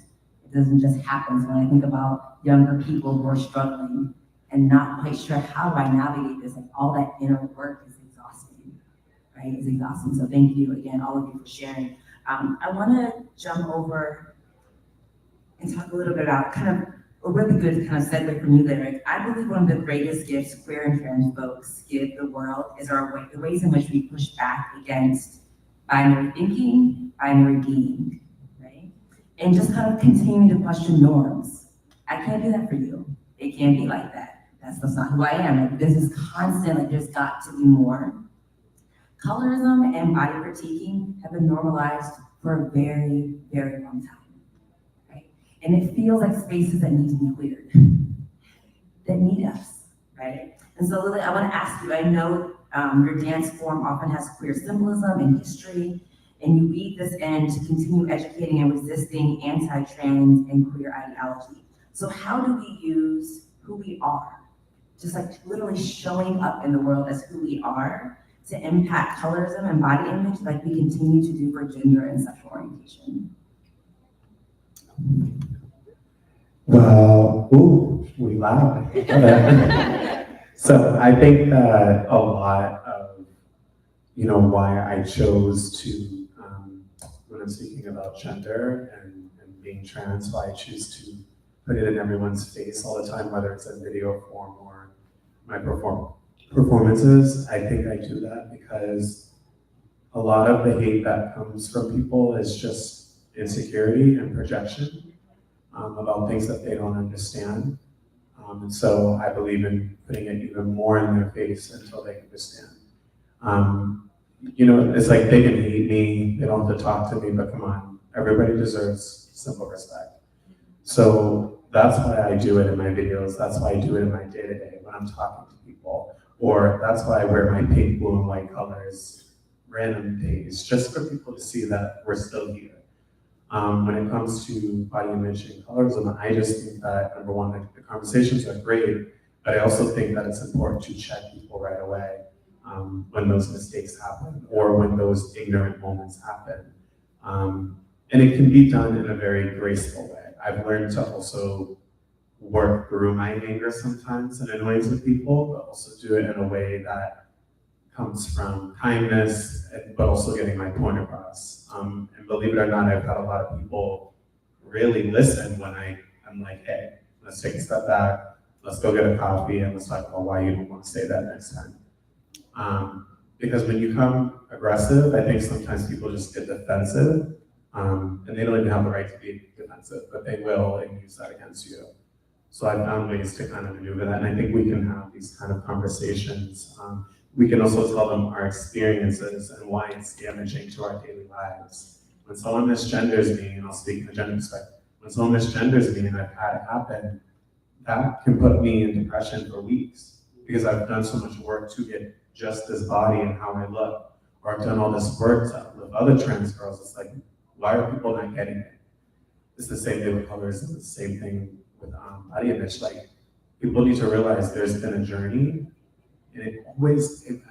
It doesn't just happen. So when I think about younger people who are struggling and not quite sure how do I navigate this, all that inner work is exhausting, right? It's exhausting. So thank you again, all of you, for sharing. I want to jump over and talk a little bit about kind of a really good kind of segue from you, Lyric. I believe one of the greatest gifts queer and trans folks give the world is the ways in which we push back against binary thinking, binary being, right? And just kind of continuing to question norms. I can't do that for you. It can't be like that. That's not who I am. This is constant, there's got to be more. Colorism and body critiquing have been normalized for a very, very long time, right? And it feels like spaces that need to be cleared, that need us, right? And so Lily, I want to ask you, I know your dance form often has queer symbolism and history, and you weave this in to continue educating and resisting anti-trans and queer ideology. So how do we use who we are, just literally showing up in the world as who we are, to impact colorism and body image like we continue to do for gender and sexual orientation? Well, we loud. So I think that a lot of, why I chose to, when I'm speaking about gender and being trans, so I choose to put it in everyone's face all the time, whether it's in video form or my performances. I think I do that because a lot of the hate that comes from people is just insecurity and projection about things that they don't understand. And so I believe in putting it even more in their face until they understand. You know, it's like they can hate me, they don't have to talk to me, but come on, everybody deserves simple respect. So that's why I do it in my videos, that's why I do it in my day-to-day when I'm talking to people, or that's why I wear my pink, blue, and white colors random days, just for people to see that we're still here. When it comes to body image and colorism, I just think that, number one, the conversations are great, but I also think that it's important to check people right away when those mistakes happen or when those ignorant moments happen. And it can be done in a very graceful way. I've learned to also work through my anger sometimes and annoyance with people, but also do it in a way that comes from kindness, but also getting my point across. And believe it or not, I've had a lot of people really listen when I'm like, hey, let's take a step back, let's go get a coffee, and let's talk about why you don't want to say that next time. Because when you come aggressive, I think sometimes people just get defensive, and they don't even have the right to be defensive, but they will and use that against you. So I've found ways to kind of maneuver that, and I think we can have these kind of conversations. We can also tell them our experiences and why it's damaging to our daily lives. When someone misgenders me, and I'll speak in the gender perspective, when someone misgenders me and I've had it happen, that can put me in depression for weeks because I've done so much work to get just this body and how I look, or I've done all this work to uplift other trans girls. It's like, why are people not getting it? It's the same thing with colors, it's the same thing with body image. Like, people need to realize there's been a journey, and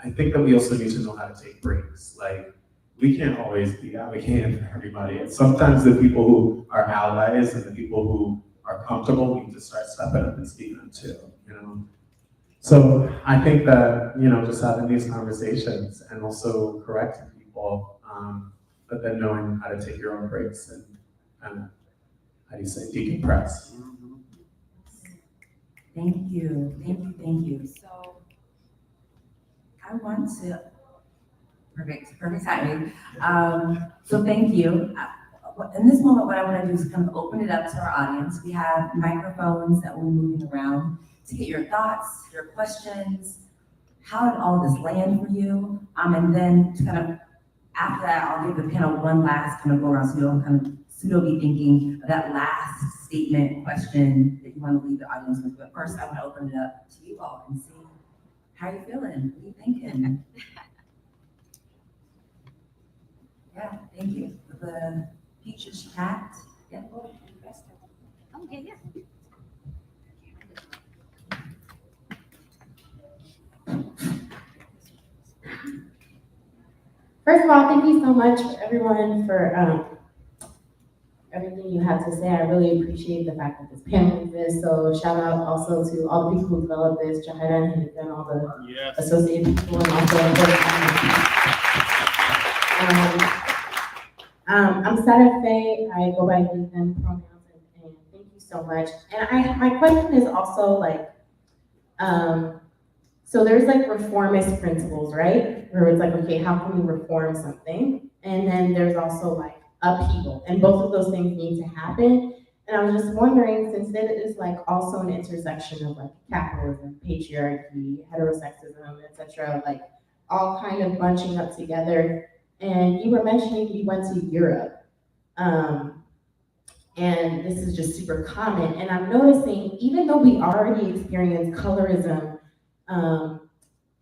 I think that we also need to know how to take breaks. Like, we can't always be advocating for everybody. And sometimes the people who are allies and the people who are comfortable need to start stepping up and speaking up too, you know? So I think that, you know, just having these conversations and also correcting people, but then knowing how to take your own breaks and kind of, how do you say, decompress. Thank you, thank you, thank you. So I want to, perfect timing. So thank you. In this moment, what I want to do is kind of open it up to our audience. We have microphones that we're moving around to get your thoughts, your questions. How did all this land for you? And then to kind of, after that, I'll give the panel one last kind of go around, so you'll kind of pseudo be thinking of that last statement, question that you want to leave the audience with. But first, I want to open it up to you all and see how you feeling. What are you thinking? Yeah, thank you for the peaches chat. Yeah. Oh, yeah. First of all, thank you so much, everyone, for everything you had to say. I really appreciate the fact that this panel exists. So shout out also to all the people who developed this, Jahida and all the associated people, and also I'm Sada Faye. I go by he, them pronouns, and thank you so much. And my question is also like, so there's like reformist principles, right? Where it's like, okay, how can we reform something? And then there's also like upheaval, and both of those things need to happen. And I was just wondering, since it is like also an intersection of like capitalism, patriarchy, heterosexism, etc., like all kind of bunching up together. And you were mentioning you went to Europe, and this is just super common. And I'm noticing, even though we already experience colorism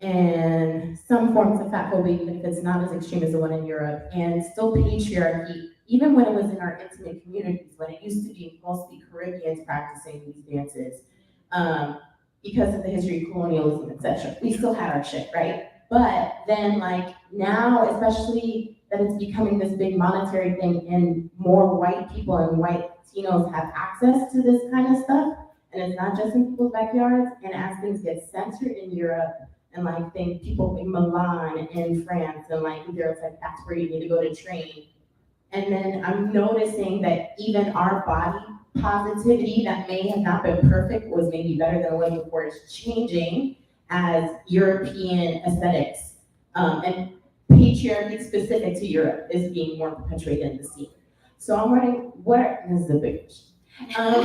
and some forms of fat phobia, even if it's not as extreme as the one in Europe, and still patriarchy, even when it was in our intimate communities, when it used to be mostly Caribbeans practicing these dances, because of the history of colonialism, etc. We still had our shit, right? But then like now, especially that it's becoming this big monetary thing and more white people and white Latinos have access to this kind of stuff, and it's not just in people's backyards, and as things get censored in Europe, and like think people in Milan and France, and like Europe's like, that's where you need to go to train. And then I'm noticing that even our body positivity that may have not been perfect was maybe better than it was before is changing as European aesthetics and patriarchy specific to Europe is being more perpetuated in the scene. So I'm wondering, this is a big question.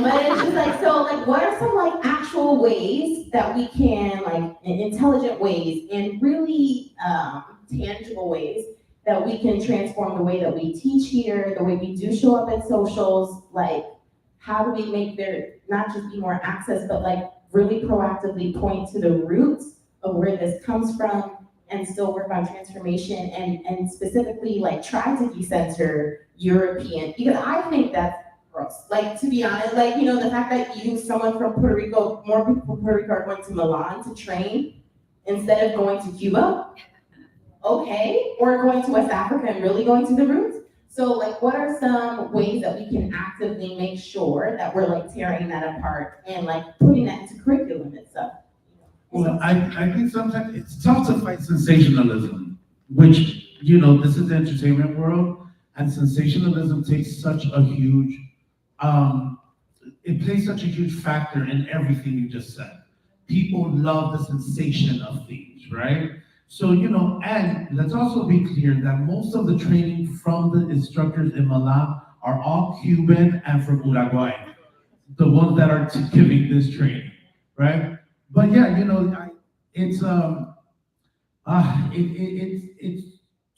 But it's just like, so like, what are some like actual ways that we can, like in intelligent ways and really tangible ways that we can transform the way that we teach here, the way we do show up at socials, like how do we make there not just be more access, but like really proactively point to the roots of where this comes from and still work on transformation and specifically like try to decenter European, because I think that's gross. Like, to be honest, like, you know, the fact that someone from Puerto Rico, more people from Puerto Rico are going to Milan to train instead of going to Cuba, okay, or going to West Africa and really going to the roots. So like, what are some ways that we can actively make sure that we're like tearing that apart and like putting that into curriculum and stuff? Well, I think sometimes it's tough to fight sensationalism, which, you know, this is the entertainment world, and sensationalism takes such a huge, it plays such a huge factor in everything you just said. People love the sensation of things, right? So, you know, and let's also be clear that most of the training from the instructors in Milan are all Cuban and from Uruguay, the ones that are giving this training, right? But yeah, you know, it's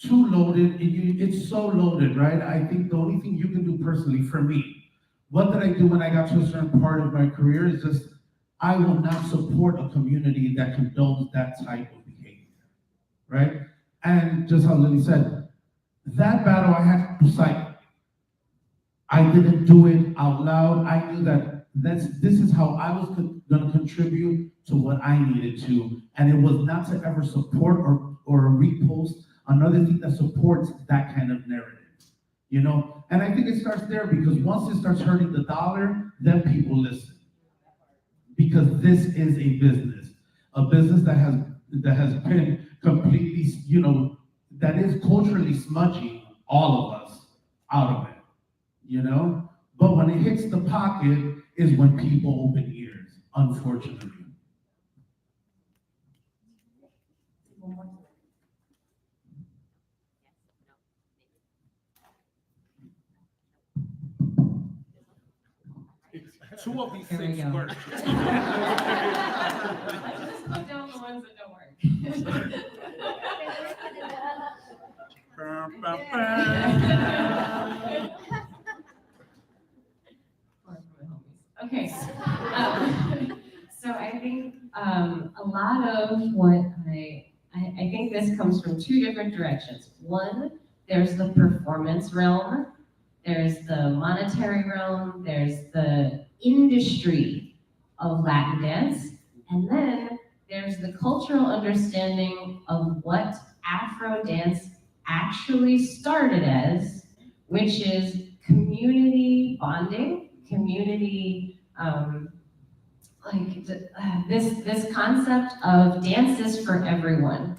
too loaded. It's so loaded, right? I think the only thing you can do personally for me, what did I do when I got to a certain part of my career is just, I will not support a community that condones that type of behavior, right? And just how Lily said, that battle I had to fight. I didn't do it out loud. I knew that this is how I was going to contribute to what I needed to, and it was not to ever support or repost another thing that supports that kind of narrative, you know? And I think it starts there, because once it starts hurting the dollar, then people listen. Because this is a business that has been completely, you know, that is culturally smudging all of us out of it, you know? But when it hits the pocket is when people open ears, unfortunately. Two of these things work. Just put down the ones that don't work. Okay, so I think a lot of what I think this comes from two different directions. One, there's the performance realm, there's the monetary realm, there's the industry of Latin dance, and then there's the cultural understanding of what Afro dance actually started as, which is community bonding, community, this concept of dances for everyone.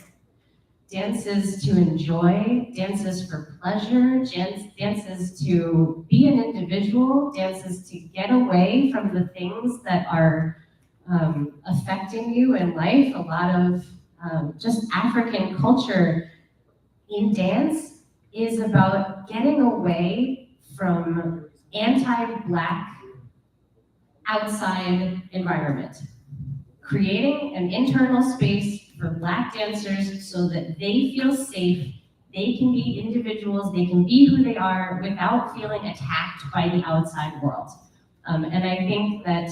Dances to enjoy, dances for pleasure, dances to be an individual, dances to get away from the things that are affecting you in life. A lot of just African culture in dance is about getting away from anti-Black outside environment, creating an internal space for Black dancers so that they feel safe, they can be individuals, they can be who they are without feeling attacked by the outside world. And I think that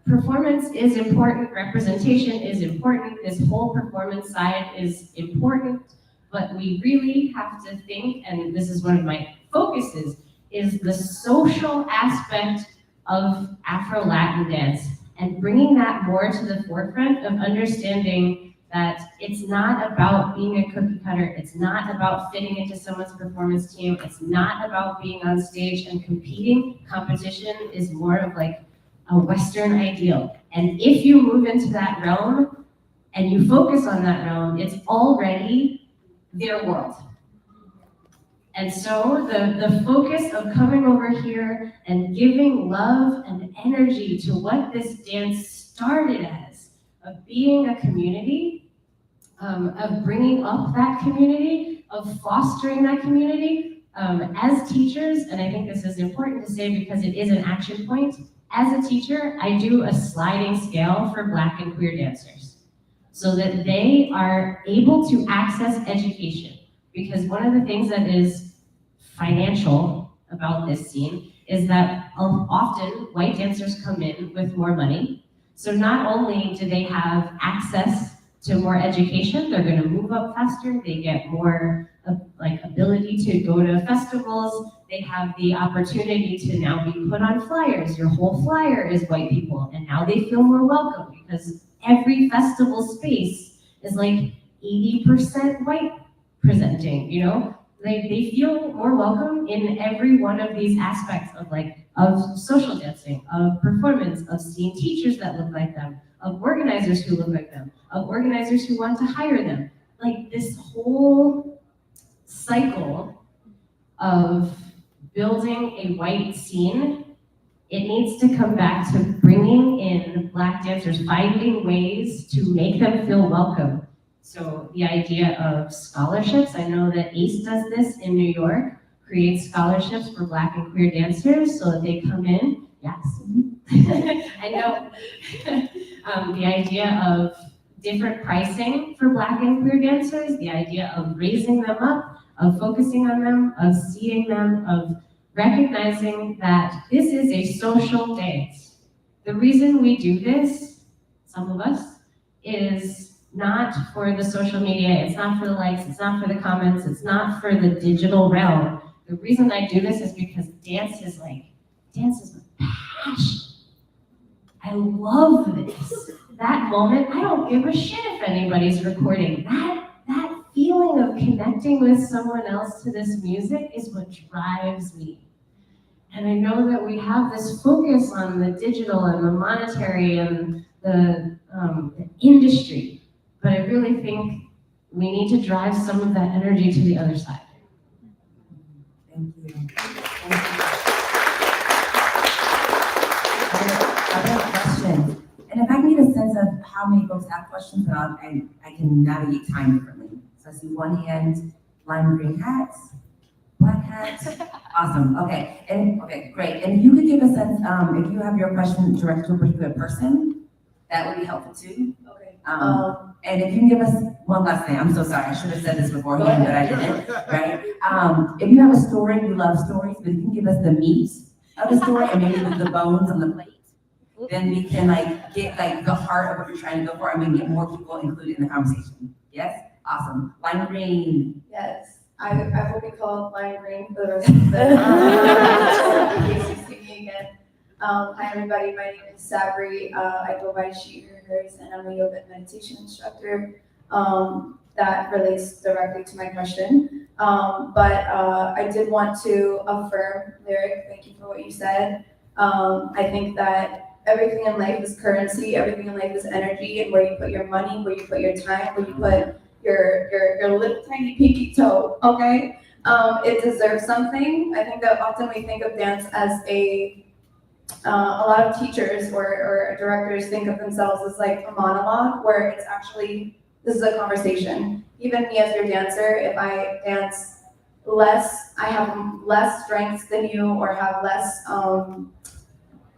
performance is important, representation is important, this whole performance side is important, but we really have to think, and this is one of my focuses, is the social aspect of Afro-Latin dance and bringing that more to the forefront of understanding that it's not about being a cookie cutter, it's not about fitting into someone's performance team, it's not about being on stage and competing. Competition is more of like a Western ideal. And if you move into that realm and you focus on that realm, it's already their world. And so the focus of coming over here and giving love and energy to what this dance started as, of being a community, of bringing up that community, of fostering that community, as teachers, and I think this is important to say because it is an action point, as a teacher, I do a sliding scale for Black and queer dancers so that they are able to access education. Because one of the things that is financial about this scene is that often white dancers come in with more money. So not only do they have access to more education, they're going to move up faster, they get more ability to go to festivals, they have the opportunity to now be put on flyers. Your whole flyer is white people, and now they feel more welcome because every festival space is like 80% white presenting, you know? They feel more welcome in every one of these aspects of social dancing, of performance, of seeing teachers that look like them, of organizers who look like them, of organizers who want to hire them. Like this whole cycle of building a white scene, it needs to come back to bringing in Black dancers, finding ways to make them feel welcome. So the idea of scholarships, I know that ACE does this in New York, creates scholarships for Black and queer dancers so that they come in. Yes, I know. The idea of different pricing for Black and queer dancers, the idea of raising them up, of focusing on them, of seeing them, of recognizing that this is a social dance. The reason we do this, some of us, is not for the social media, it's not for the likes, it's not for the comments, it's not for the digital realm. The reason I do this is because dance is with passion. I love this. That moment, I don't give a shit if anybody's recording. That feeling of connecting with someone else to this music is what drives me. And I know that we have this focus on the digital and the monetary and the industry, but I really think we need to drive some of that energy to the other side. Thank you. I have questions. And if I can get a sense of how many folks have questions, I can navigate time differently. So I see one hand, lime green hats, black hats. Awesome. Okay. Okay, great. And if you could give a sense, if you have your question directed to a particular person, that would be helpful too. Okay. And if you can give us one last thing, I'm so sorry, I should have said this beforehand, but I didn't, right? If you have a story, we love stories, but if you can give us the meat of the story and maybe the bones on the plate, then we can get the heart of what you're trying to go for and we can get more people included in the conversation. Yes? Awesome. Lime green. Yes. I will be called Lime Green for the rest of the in case you see me again. Hi everybody, my name is Sabri. I go by she, her, hers, and I'm a yoga and meditation instructor. That relates directly to my question. But I did want to affirm, Lyric, thank you for what you said. I think that everything in life is currency, everything in life is energy, and where you put your money, where you put your time, where you put your little tiny pinky toe, okay? It deserves something. I think that often we think of dance as a lot of teachers or directors think of themselves as like a monologue where it's actually, this is a conversation. Even me as your dancer, if I dance less, I have less strengths than you or have less,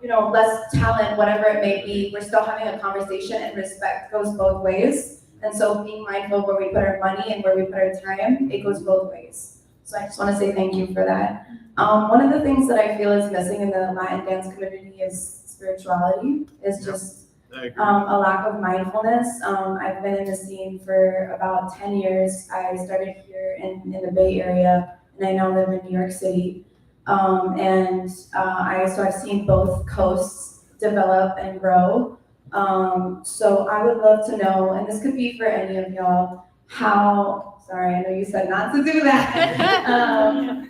less talent, whatever it may be, we're still having a conversation and respect goes both ways. And so being mindful of where we put our money and where we put our time, it goes both ways. So I just want to say thank you for that. One of the things that I feel is missing in the Latin dance community is spirituality, is just a lack of mindfulness. I've been in the scene for about 10 years. I started here in the Bay Area, and I now live in New York City. So I've seen both coasts develop and grow. So I would love to know, and this could be for any of y'all, sorry, I know you said not to do that.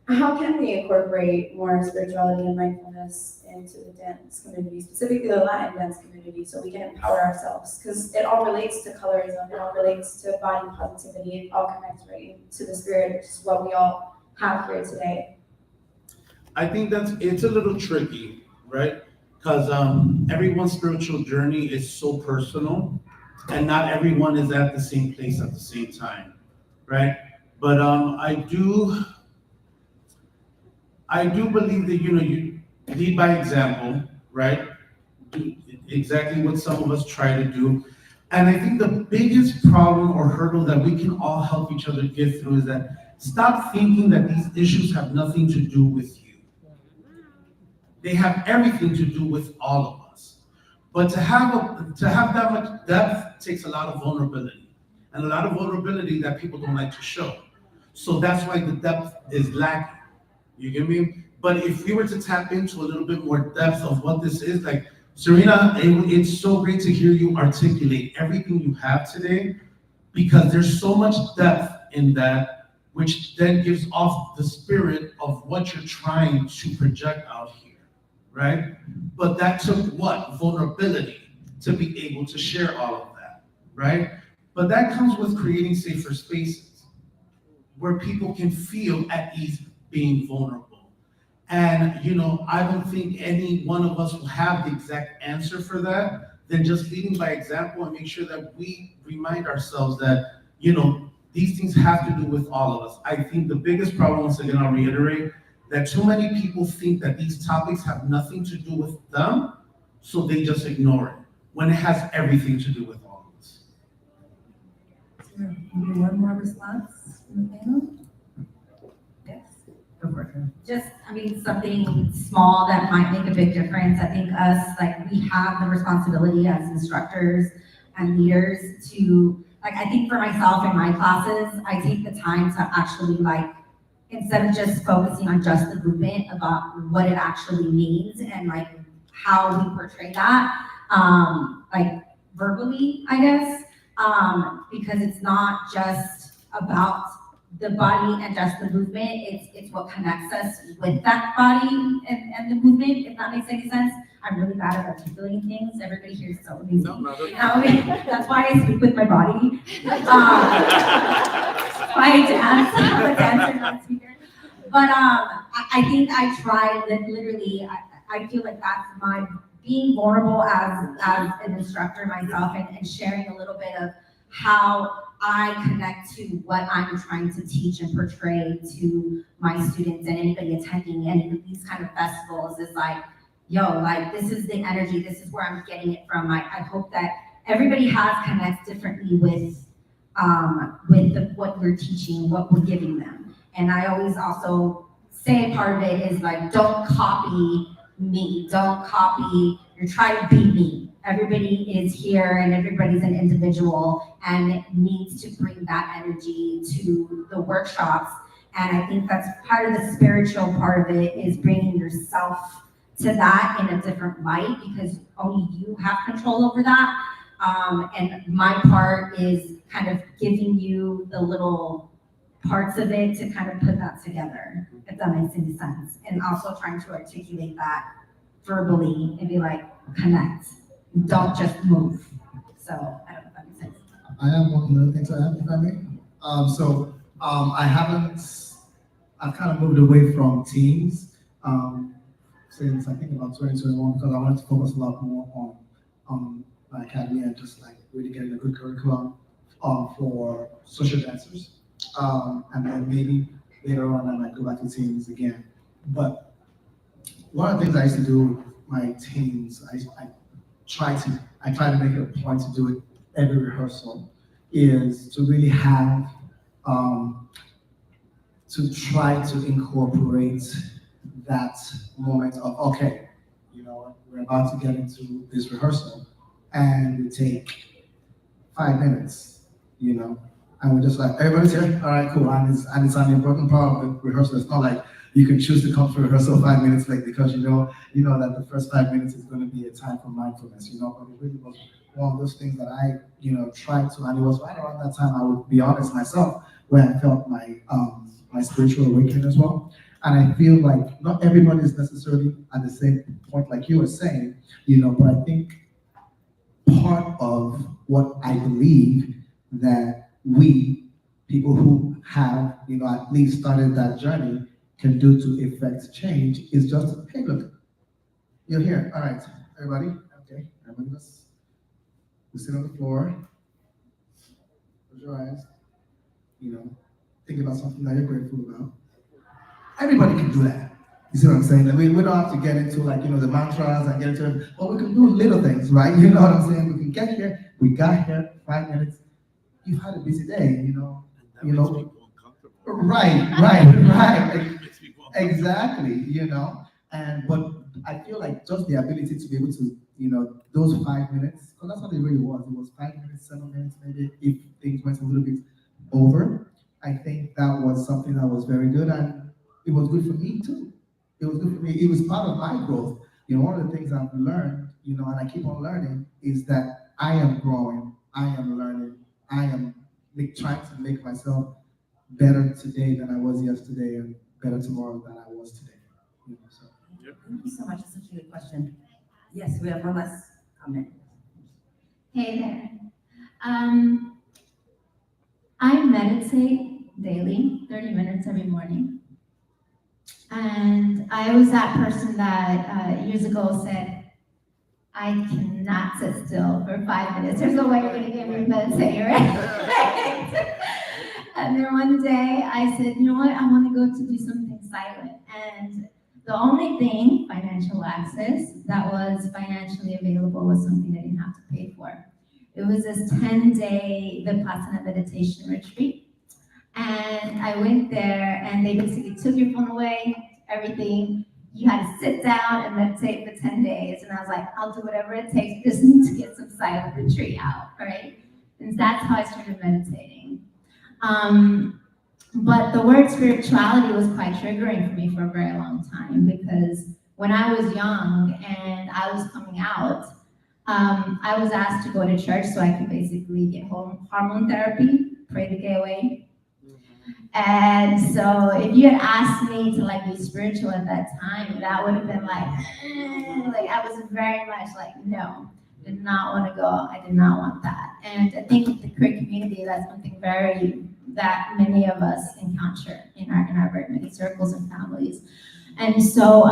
How can we incorporate more spirituality and mindfulness into the dance community, specifically the Latin dance community, so we can empower ourselves? Because it all relates to colorism, it all relates to body positivity, it all connects right to the spirit, which is what we all have here today? I think it's a little tricky, right? Because everyone's spiritual journey is so personal, and not everyone is at the same place at the same time, right? But I do believe that you lead by example, right? Do exactly what some of us try to do. And I think the biggest problem or hurdle that we can all help each other get through is that stop thinking that these issues have nothing to do with you. They have everything to do with all of us. But to have that much depth takes a lot of vulnerability, and a lot of vulnerability that people don't like to show. So that's why the depth is lacking. You get me? But if we were to tap into a little bit more depth of what this is, like Serena, it's so great to hear you articulate everything you have today, because there's so much depth in that, which then gives off the spirit of what you're trying to project out here, right? But that took what? Vulnerability to be able to share all of that, right? But that comes with creating safer spaces where people can feel at ease being vulnerable. And, I don't think any one of us will have the exact answer for that. Then just leading by example and make sure that we remind ourselves that, these things have to do with all of us. I think the biggest problem, once again, I'll reiterate, that too many people think that these topics have nothing to do with them, so they just ignore it, when it has everything to do with all of us. Maybe one more response from the panel? Yes, go for it. Just, something small that might make a big difference. I think we have the responsibility as instructors and leaders to, I think for myself in my classes, I take the time to actually instead of just focusing on just the movement, about what it actually means and how we portray that, verbally, I guess, because it's not just about the body and just the movement, it's what connects us with that body and the movement, if that makes any sense. I'm really bad at articulating things. Everybody here is so amazing. That's why I speak with my body. I dance, I'm a dancer, not a speaker. But I think I try literally, I feel like that's my being vulnerable as an instructor myself, and sharing a little bit of how I connect to what I'm trying to teach and portray to my students and anybody attending any of these kind of festivals is this is the energy, this is where I'm getting it from. I hope that everybody connects differently with what we're teaching, what we're giving them. And I always also say part of it is don't copy me, you're trying to be me. Everybody is here and everybody's an individual and needs to bring that energy to the workshops. And I think that's part of the spiritual part of it, is bringing yourself to that in a different light, because only you have control over that. And my part is kind of giving you the little parts of it to kind of put that together, if that makes any sense. And also trying to articulate that verbally and be connect. Don't just move. So I don't know if that makes sense. I have one little thing to add, if I may. I've kind of moved away from teams since I think about 2021, because I wanted to focus a lot more on my academy and just really getting a good curriculum for social dancers. And then maybe later on I might go back to teams again. But one of the things I used to do with my teams, I try to make it a point to do it every rehearsal, is to really have to try to incorporate that moment of, okay, we're about to get into this rehearsal, and we take 5 minutes, and we're just everybody's here, all right, cool, and it's an important part of the rehearsal. It's not like you can choose to come to rehearsal 5 minutes late because you know that the first 5 minutes is going to be a time for mindfulness, but it really was one of those things that I, tried to, and it was right around that time, I would be honest myself, where I felt my spiritual awakening as well. And I feel like not everyone is necessarily at the same point like you were saying, but I think part of what I believe that we people who have, at least started that journey can do to effect change is just, hey, look, you're here. All right, everybody. Okay, everybody, we sit on the floor. Close your eyes. Think about something that you're grateful about. Everybody can do that. You see what I'm saying? We don't have to get into the mantras and get into it, but we can do little things, right? You know what I'm saying? We can get here. We got here 5 minutes. You've had a busy day, Right. Exactly, but I feel like just the ability to be able to, those 5 minutes, because that's what it really was. It was 5 minutes, 7 minutes, maybe if things went a little bit over. I think that was something that was very good, and it was good for me too. It was good for me. It was part of my growth. One of the things I've learned, and I keep on learning, is that I am growing, I am learning, I am trying to make myself better today than I was yesterday, and better tomorrow than I was today. So. Thank you so much. That's such a good question. Yes, we have one last comment. Hey there. I meditate daily, 30 minutes every morning. And I was that person that years ago said, I cannot sit still for 5 minutes. There's no way you're gonna get me to meditate, right? And then one day I said, you know what, I wanna go to do something silent. And the only thing, financial access, that was financially available was something I didn't have to pay for. It was this 10-day Vipassana meditation retreat. And I went there and they basically took your phone away, everything. You had to sit down and meditate for 10 days. And I was like, I'll do whatever it takes, just need to get some silent retreat out, right? And that's how I started meditating. But the word spirituality was quite triggering for me for a very long time, because when I was young and I was coming out, I was asked to go to church so I could basically get hormone therapy, pray the gay away. And so if you had asked me to be spiritual at that time, that would have been like I was very much no, did not want to go. I did not want that. And I think with the queer community, that's something that many of us encounter in our very many circles and families. And so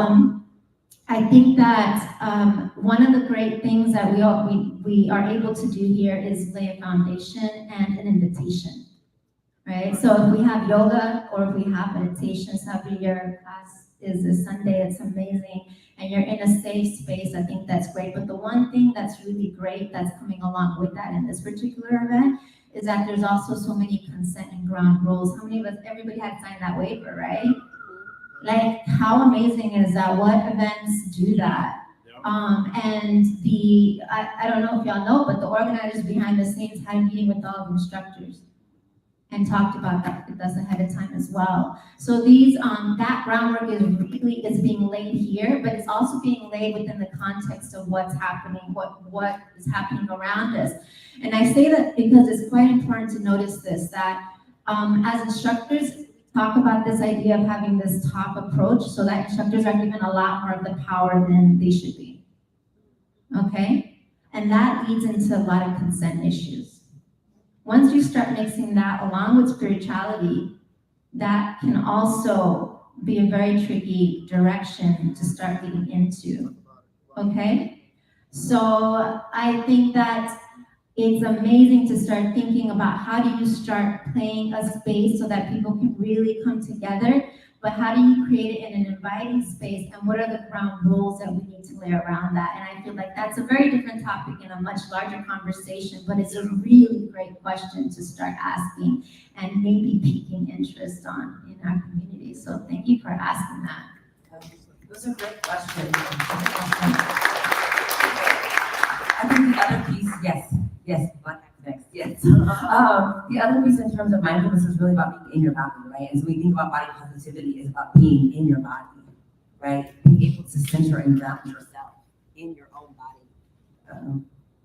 I think that one of the great things that we are able to do here is lay a foundation and an invitation, right? So if we have yoga or if we have meditation, Sabri, your class is this Sunday, it's amazing, and you're in a safe space, I think that's great. But the one thing that's really great that's coming along with that in this particular event is that there's also so many consent and ground rules. How many of us, everybody had signed that waiver, right? How amazing is that? What events do that? And I don't know if y'all know, but the organizers behind the scenes had a meeting with all the instructors and talked about that with us ahead of time as well. So that groundwork is being laid here, but it's also being laid within the context of what's happening, what is happening around us. And I say that because it's quite important to notice this, that as instructors, talk about this idea of having this top approach so that instructors are given a lot more of the power than they should be, okay? And that leads into a lot of consent issues. Once you start mixing that along with spirituality, that can also be a very tricky direction to start getting into, okay? So I think that it's amazing to start thinking about how do you start playing a space so that people can really come together, but how do you create it in an inviting space, and what are the ground rules that we need to lay around that? And I feel like that's a very different topic in a much larger conversation, but it's a really great question to start asking and maybe piquing interest on in our community. So thank you for asking that. Those are great questions. I think the other piece, yes, Black academics, yes. The other piece in terms of mindfulness is really about being in your body, right? And so we think about body positivity is about being in your body, right? Being able to center and ground yourself in your own body,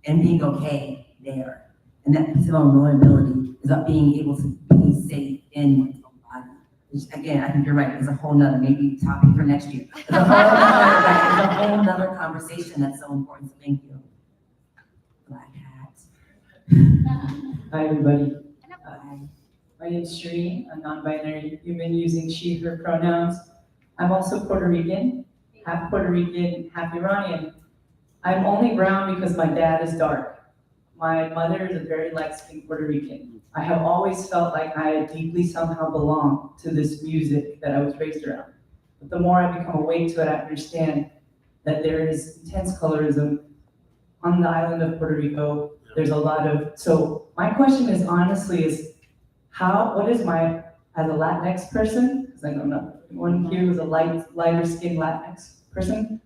and being okay there. And that piece of vulnerability is about being able to be safe in one's own body. Which again, I think you're right, is a whole nother maybe topic for next year. It's a whole nother conversation that's so important. So thank you. Black hat. Hi everybody. My name is Shereen, a non-binary human using she, her pronouns. I'm also Puerto Rican, half Iranian. I'm only brown because my dad is dark. My mother is a very light-skinned Puerto Rican. I have always felt like I deeply somehow belong to this music that I was raised around. But the more I become awake to it, I understand that there is intense colorism on the island of Puerto Rico. There's a lot of, so my question is honestly is, what is my, as a Latinx person, because I know not one here who's a lighter skinned Latinx person,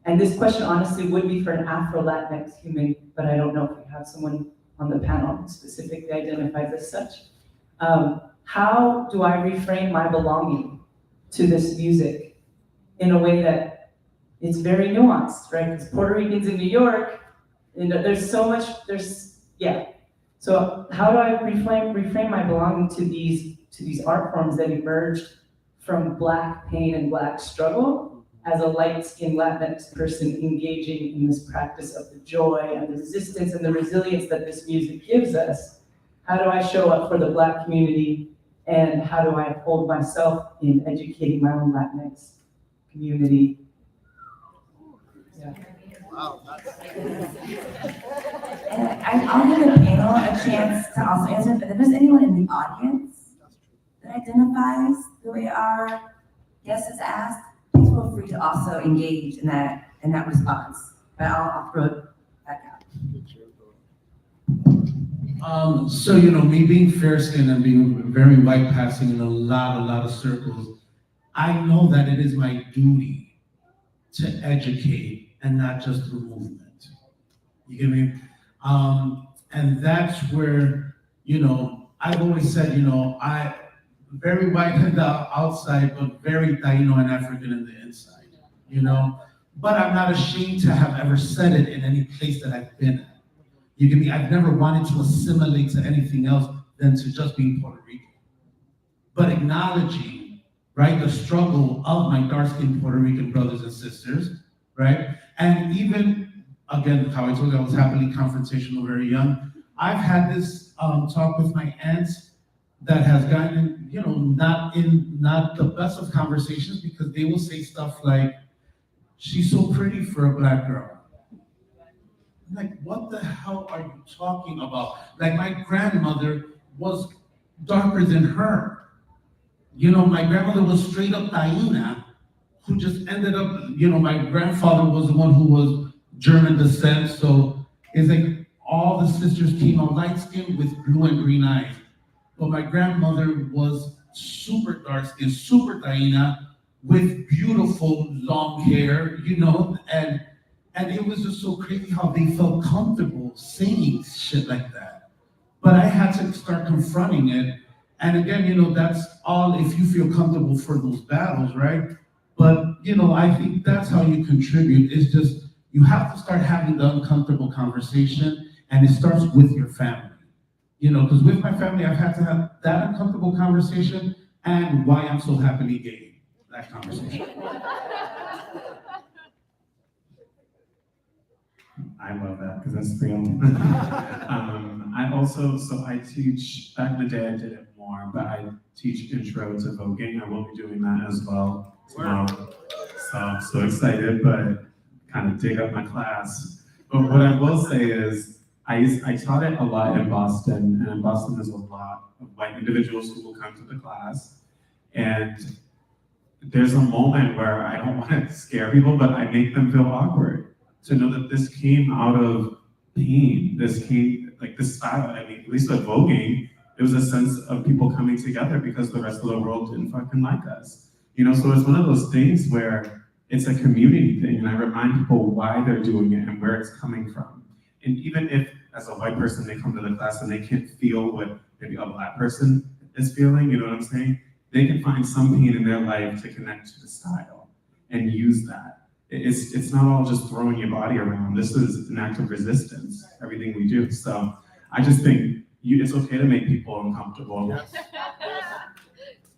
and this question honestly would be for an Afro-Latinx human, but I don't know if we have someone on the panel who specifically identifies as such. How do I reframe my belonging to this music in a way that it's very nuanced, right? Because Puerto Ricans in New York, there's so much, yeah. So how do I reframe my belonging to these art forms that emerged from Black pain and Black struggle as a light-skinned Latinx person engaging in this practice of the joy and the resistance and the resilience that this music gives us? How do I show up for the Black community, and how do I hold myself in educating my own Latinx community? Yeah. Wow. And I'll give the panel a chance to also answer, but if there's anyone in the audience that identifies the way our guest has asked, please feel free to also engage in that response. But I'll throw it back out. So, me being fair-skinned and being very white passing in a lot of circles, I know that it is my duty to educate and not just through movement. You get me? And that's where, I've always said, I very white on the outside, but very Taino and African in the inside, But I'm not ashamed to have ever said it in any place that I've been at. You get me? I've never wanted to assimilate to anything else than to just being Puerto Rican. But acknowledging, right, the struggle of my dark-skinned Puerto Rican brothers and sisters, right? And even, again, how I told you I was happily confrontational very young. I've had this talk with my aunts that has gotten, not the best of conversations, because they will say stuff like, she's so pretty for a Black girl. I'm like, what the hell are you talking about? Like, my grandmother was darker than her. My grandmother was straight up Taina, who just ended up, my grandfather was the one who was German descent, so it's like all the sisters came out light-skinned with blue and green eyes. But my grandmother was super dark-skinned, super Taina, with beautiful long hair, and it was just so crazy how they felt comfortable saying shit like that. But I had to start confronting it. And again, that's all if you feel comfortable for those battles, right? But, I think that's how you contribute. It's just, you have to start having the uncomfortable conversation, and it starts with your family. Because with my family, I've had to have that uncomfortable conversation and why I'm so happily gay, that conversation. I love that because that's real. I teach, back in the day I did it more, but I teach intro to voguing. I will be doing that as well tomorrow. So I'm so excited, but kind of dig up my class. But what I will say is, I taught it a lot in Boston, and in Boston there's a lot of white individuals who will come to the class, and there's a moment where I don't want to scare people, but I make them feel awkward to know that this came out of pain. This came, like this style, at least with voguing, it was a sense of people coming together because the rest of the world didn't fucking like us. So it's one of those things where it's a community thing, and I remind people why they're doing it and where it's coming from. And even if, as a white person, they come to the class and they can't feel what maybe a Black person is feeling, you know what I'm saying? They can find some pain in their life to connect to the style and use that. It's not all just throwing your body around. This is an act of resistance, everything we do. So I just think it's okay to make people uncomfortable. Yes.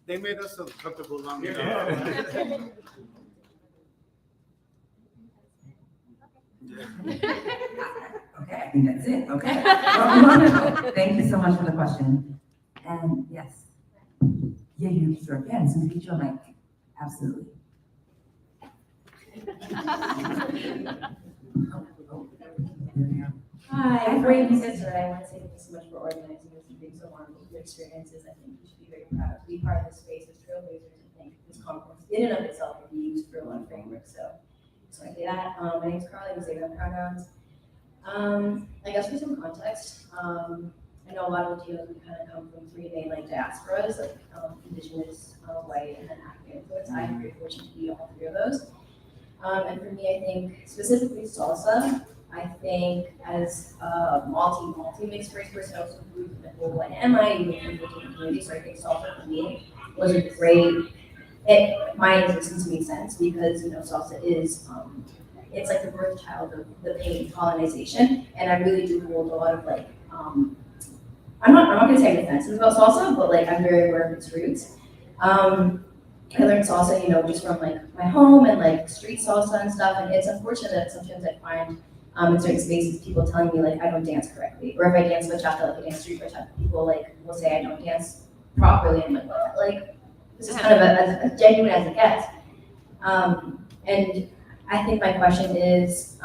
They made us uncomfortable long enough. Okay, I think that's it. Okay. Well, wonderful. Thank you so much for the question. And yes. yeah, you throw pens in the future. I'm like, absolutely. Hi, I'm Brady Sister. I want to say thank you so much for organizing this and being so wonderful. Your experiences, I think you should be very proud to be part of this space as trailblazers. I think this conference, in and of itself, would be used for one framework. So I say that. My name is Carly. I'm saying my pronouns. I guess for some context, I know a lot of Latinos we kind of come from three main like diasporas, like Indigenous, white, and then African influence. I'm very fortunate to be all three of those. And for me, I think specifically salsa. I think as a multi-mixed race person, I also grew up in the whole MI in the community, so I think salsa for me was a great, my existence makes sense because, you know, salsa is, it's like the birth child of the pain colonization, and I really do hold a lot of like, I'm not gonna say I'm defensive about salsa, but like I'm very aware of its roots. I learned salsa, you know, just from like my home and like street salsa and stuff, and it's unfortunate that sometimes I find in certain spaces, people telling me like I don't dance correctly, or if I dance bachata, like I dance street bachata, people like will say I don't dance properly. I'm like, what? Like this is kind of as genuine as it gets. And I think my question is,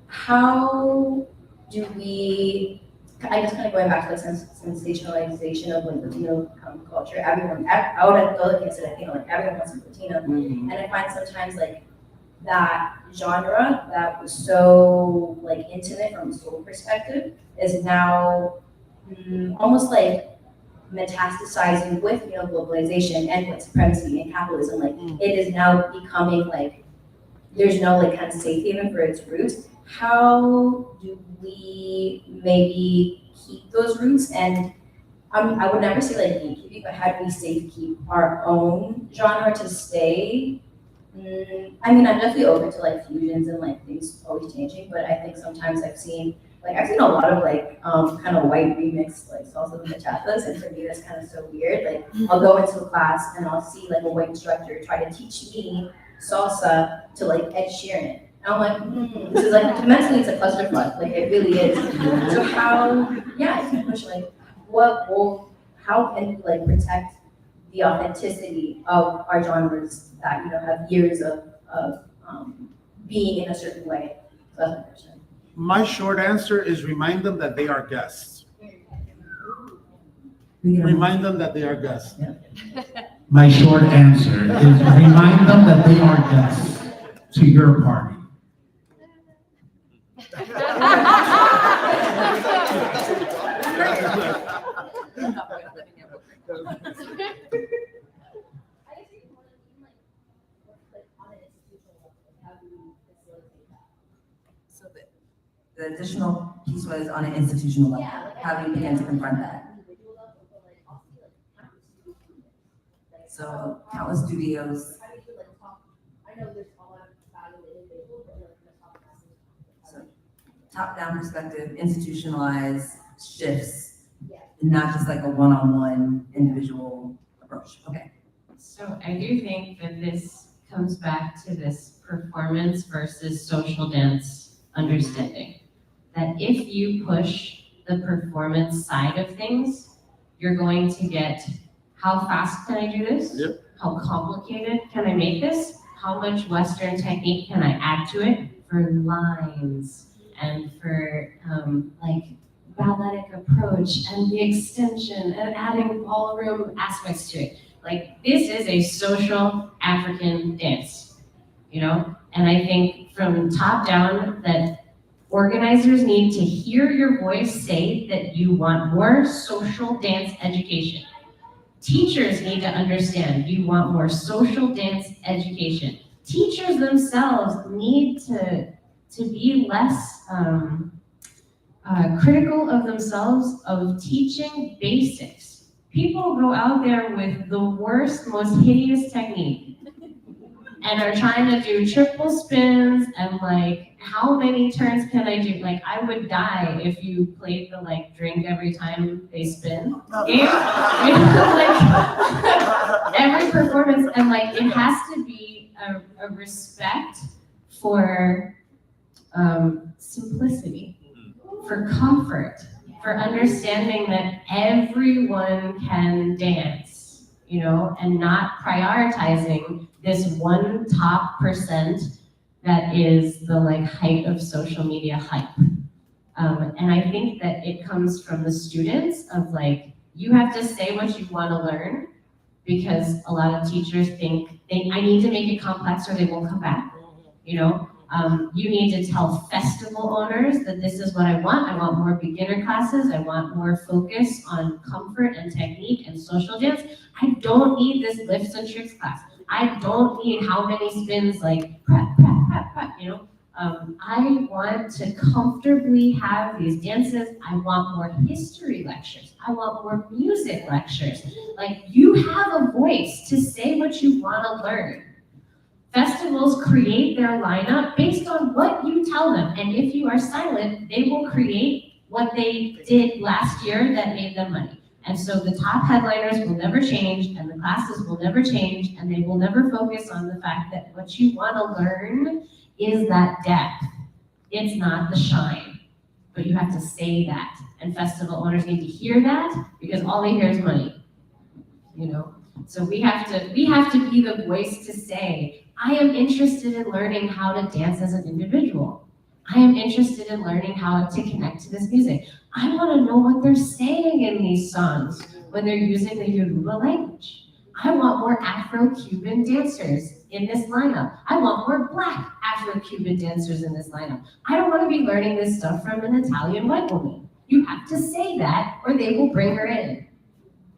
how do we? I guess kind of going back to like sensationalization of like Latino culture. Everyone, I would have thought like Latino, like everyone wants to be Latino, and I find sometimes like that genre that was so like intimate from a soul perspective is now almost like metastasizing with, you know, globalization and white supremacy and capitalism. Like it is now becoming like there's no like kind of safe haven for its roots. How do we maybe keep those roots? And I would never say like gatekeeping, but how do we safe keep our own genre to stay? I mean, I'm definitely open to like fusions and like things always changing, but I think sometimes I've seen a lot of like kind of white remixed like salsa and bachatas, and for me that's kind of so weird. Like I'll go into a class and I'll see like a white instructor try to teach me salsa to like Ed Sheeran. And I'm like, this is like mentally it's a clusterfuck. Like it really is. So it's my question, like how can we like protect the authenticity of our genres that, you know, have years of being in a certain way? So that's my question. My short answer is remind them that they are guests. Remind them that they are guests. My short answer is remind them that they are guests to your party. So the additional piece was on an institutional level. How do you begin to confront that? So countless studios. So top-down perspective, institutionalized shifts, not just like a one-on-one individual approach. Okay. So I do think that this comes back to this performance versus social dance understanding. That if you push the performance side of things, you're going to get, how fast can I do this? Yep. How complicated can I make this? How much Western technique can I add to it for lines and for like balletic approach and the extension and adding ballroom aspects to it. Like this is a social African dance, you know? And I think from top down that organizers need to hear your voice say that you want more social dance education. Teachers need to understand you want more social dance education. Teachers themselves need to be less critical of themselves of teaching basics. People go out there with the worst, most hideous technique and are trying to do triple spins and like, how many turns can I do? Like, I would die if you played the like drink every time they spin game. You know, like every performance, and like it has to be a respect for simplicity, for comfort, for understanding that everyone can dance. and not prioritizing this one top percent that is the like height of social media hype. And I think that it comes from the students of like, you have to say what you want to learn, because a lot of teachers think I need to make it complex or they won't come back. You need to tell festival owners that this is what I want more beginner classes, I want more focus on comfort and technique and social dance. I don't need this lifts and tricks class. I don't need how many spins, like prep. I want to comfortably have these dances. I want more history lectures. I want more music lectures. Like, you have a voice to say what you want to learn. Festivals create their lineup based on what you tell them. And if you are silent, they will create what they did last year that made them money. And so the top headliners will never change, and the classes will never change, and they will never focus on the fact that what you want to learn is that depth. It's not the shine, but you have to say that. And festival owners need to hear that, because all they hear is money, So we have to be the voice to say, I am interested in learning how to dance as an individual. I am interested in learning how to connect to this music. I want to know what they're saying in these songs when they're using the Yoruba language. I want more Afro-Cuban dancers in this lineup. I want more Black Afro-Cuban dancers in this lineup. I don't want to be learning this stuff from an Italian white woman. You have to say that, or they will bring her in.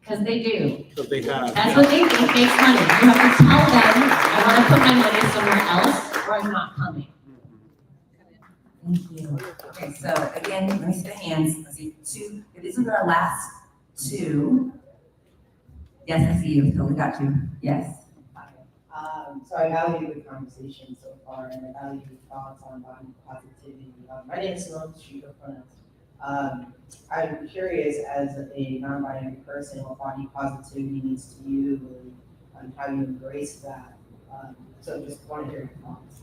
Because they do. So they have. That's what they think makes money. You have to tell them, I want to put my money somewhere else, or I'm not coming. Thank you. Okay, so again, let me see the hands. Let's see, two. These are our last two. Yes, I see you. So we got you. Yes. So I value the conversation so far, and I value your thoughts on body positivity. My name is Simone, street of pronouns. I'm curious, as a non-binary person, what body positivity means to you, and how you embrace that. So just want to hear your thoughts.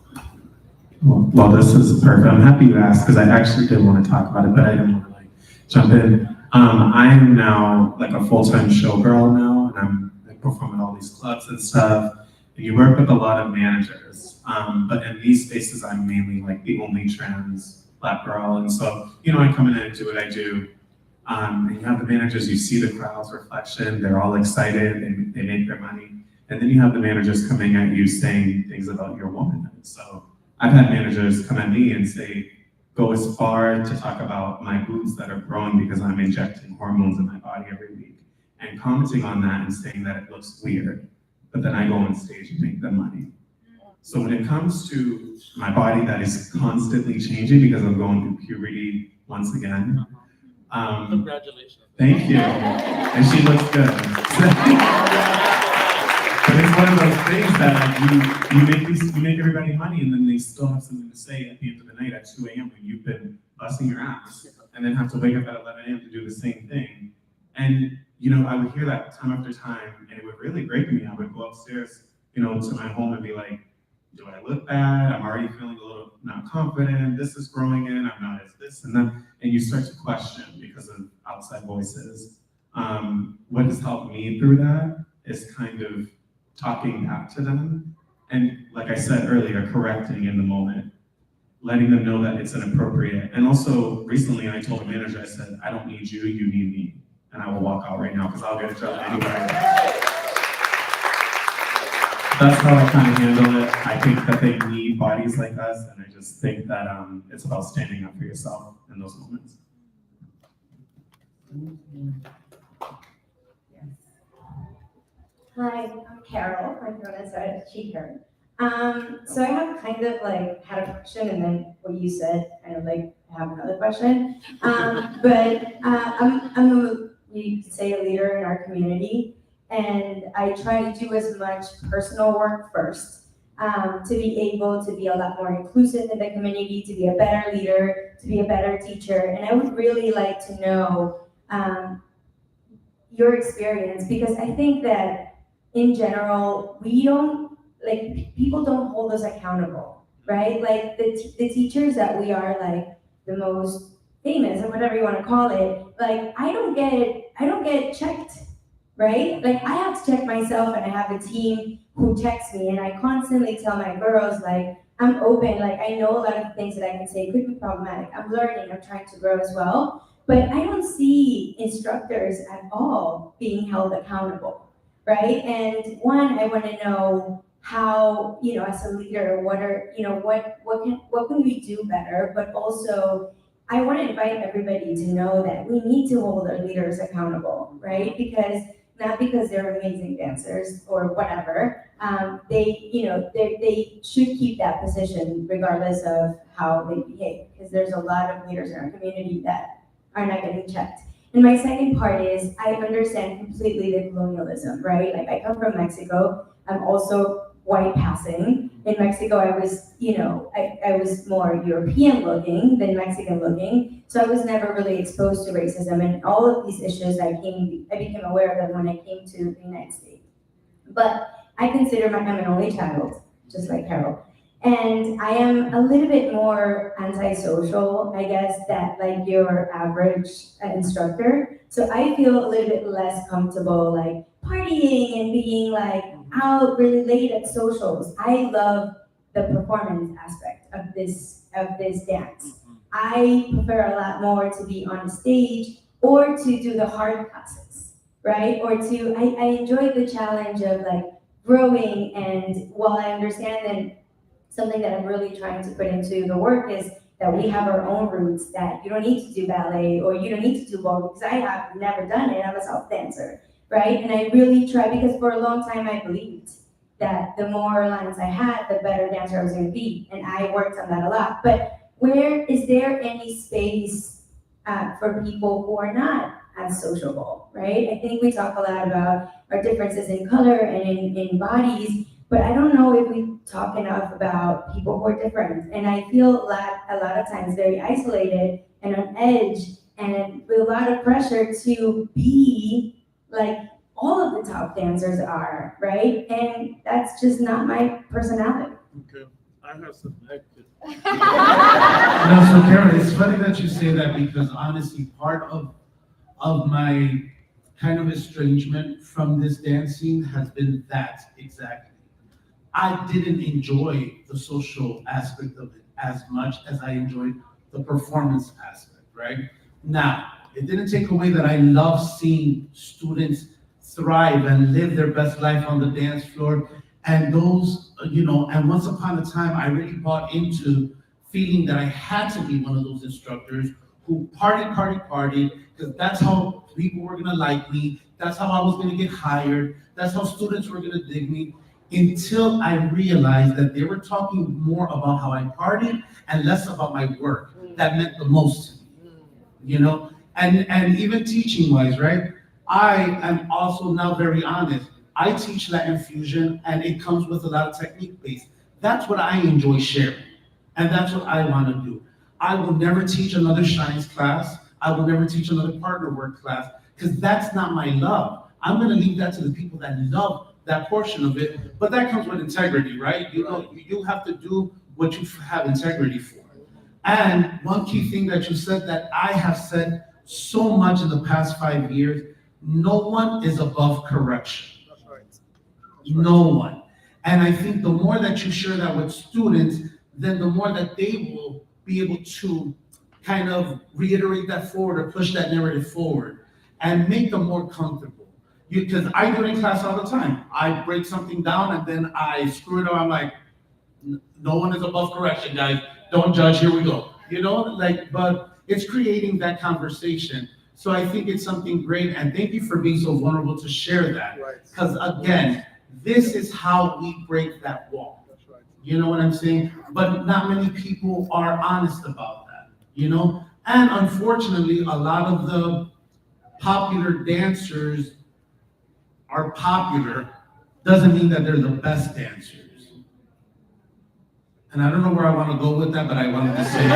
Well, this is perfect. I'm happy you asked, because I actually did want to talk about it, but I didn't want to jump in. I am now like a full-time showgirl now, and I'm performing at all these clubs and stuff. And you work with a lot of managers, but in these spaces, I'm mainly like the only trans Black girl, and so I come in and do what I do. And you have the managers, you see the crowd's reflection, they're all excited, they make their money, and then you have the managers coming at you saying things about your womanhood. So I've had managers come at me and say, go as far to talk about my boobs that are growing because I'm injecting hormones in my body every week, and commenting on that and saying that it looks weird, but then I go on stage and make them money. So when it comes to my body that is constantly changing because I'm going through puberty once again. Congratulations. Thank you. And she looks good. But it's one of those things that you make everybody money, and then they still have something to say at the end of the night at 2 a.m. when you've been busting your ass, and then have to wake up at 11 a.m. to do the same thing. And I would hear that time after time, and it would really break me. I would go upstairs, to my home and be like, do I look bad? I'm already feeling a little not confident. This is growing in. I'm not as this and that. And you start to question because of outside voices. What has helped me through that is kind of talking back to them. And like I said earlier, correcting in the moment, letting them know that it's inappropriate. And also recently I told a manager, I said, I don't need you, you need me. And I will walk out right now because I'll get in trouble anyway. That's how I kind of handle it. I think that they need bodies like us, and I just think that it's about standing up for yourself in those moments. Hi, I'm Carol. My pronouns are she, her. So I have kind of like had a question, and then what you said, kind of like I have another question. But you could say a leader in our community. And I try to do as much personal work first to be able to be a lot more inclusive in the community, to be a better leader, to be a better teacher. And I would really like to know your experience, because I think that in general, people don't hold us accountable, right? Like the teachers that we are like the most famous or whatever you want to call it, like I don't get checked. right? Like I have to check myself, and I have a team who texts me, and I constantly tell my girls, like, I'm open, like I know a lot of the things that I can say could be problematic. I'm learning, I'm trying to grow as well. But I don't see instructors at all being held accountable, right? And one, I want to know how, you know, as a leader, what are, you know, what can we do better? But also, I want to invite everybody to know that we need to hold our leaders accountable, right? Because not because they're amazing dancers or whatever, they should keep that position regardless of how they behave. Because there's a lot of leaders in our community that are not getting checked. And my second part is I understand completely the colonialism, right? Like I come from Mexico. I'm also white passing. In Mexico, I was, you know, I was more European looking than Mexican looking. So I was never really exposed to racism, and all of these issues I became aware of them when I came to the United States. But I consider I'm an only child, just like Carol. And I am a little bit more antisocial, I guess, than like your average instructor. So I feel a little bit less comfortable like partying and being like out really late at socials. I love the performance aspect of this dance. I prefer a lot more to be on stage or to do the hard classes, right? Or I enjoy the challenge of like growing, and while I understand that something that I'm really trying to put into the work is that we have our own roots, that you don't need to do ballet or you don't need to do ballroom, because I have never done it. I'm a self dancer, right? And I really try, because for a long time I believed that the more lines I had, the better dancer I was going to be. And I worked on that a lot. But where is there any space for people who are not as sociable, right? I think we talk a lot about our differences in color and in bodies, but I don't know if we talk enough about people who are different. And I feel a lot of times very isolated and on edge and with a lot of pressure to be like all of the top dancers are, right? And that's just not my personality. Okay, I have some negative. No, so Karen, it's funny that you say that, because honestly, part of my kind of estrangement from this dance scene has been that exactly. I didn't enjoy the social aspect of it as much as I enjoyed the performance aspect, right? Now, it didn't take away that I love seeing students thrive and live their best life on the dance floor. And those, you know, and once upon a time, I really bought into feeling that I had to be one of those instructors who partied, because that's how people were gonna like me, that's how I was gonna get hired, that's how students were gonna dig me, until I realized that they were talking more about how I partied and less about my work. That meant the most to me, you know? And even teaching wise, right? I am also now very honest. I teach Latin fusion, and it comes with a lot of technique based. That's what I enjoy sharing, and that's what I want to do. I will never teach another Shines class. I will never teach another partner work class, because that's not my love. I'm going to leave that to the people that love that portion of it, but that comes with integrity, right? You know, you have to do what you have integrity for. And one key thing that you said that I have said so much in the past 5 years, no one is above correction. No one. And I think the more that you share that with students, then the more that they will be able to kind of reiterate that forward or push that narrative forward and make them more comfortable. Because I do it in class all the time. I break something down and then I screw it up. I'm like, no one is above correction, guys. Don't judge, here we go. You know, like, but it's creating that conversation. So I think it's something great, and thank you for being so vulnerable to share that. Because again, this is how we break that wall. You know what I'm saying? But not many people are honest about that, you know? And unfortunately, a lot of the popular dancers are popular, doesn't mean that they're the best dancers. And I don't know where I want to go with that, but I wanted to say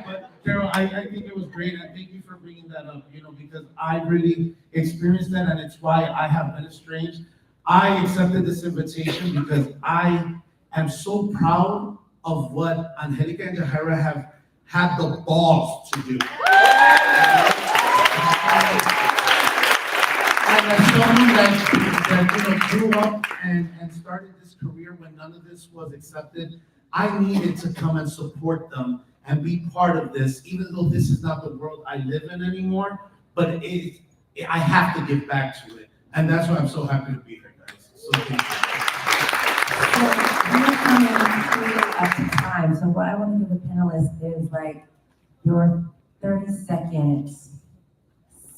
but Carol, I think it was great, and thank you for bringing that up, you know, because I really experienced that, and it's why I have been estranged. I accepted this invitation because I am so proud of what Angelica and Jahira had the balls to do. And as someone that grew up and started this career when none of this was accepted, I needed to come and support them and be part of this, even though this is not the world I live in anymore, but I have to give back to it. And that's why I'm so happy to be here, guys. So thank you. So we're coming up to time. So what I want to give the panelists is like your 30 seconds.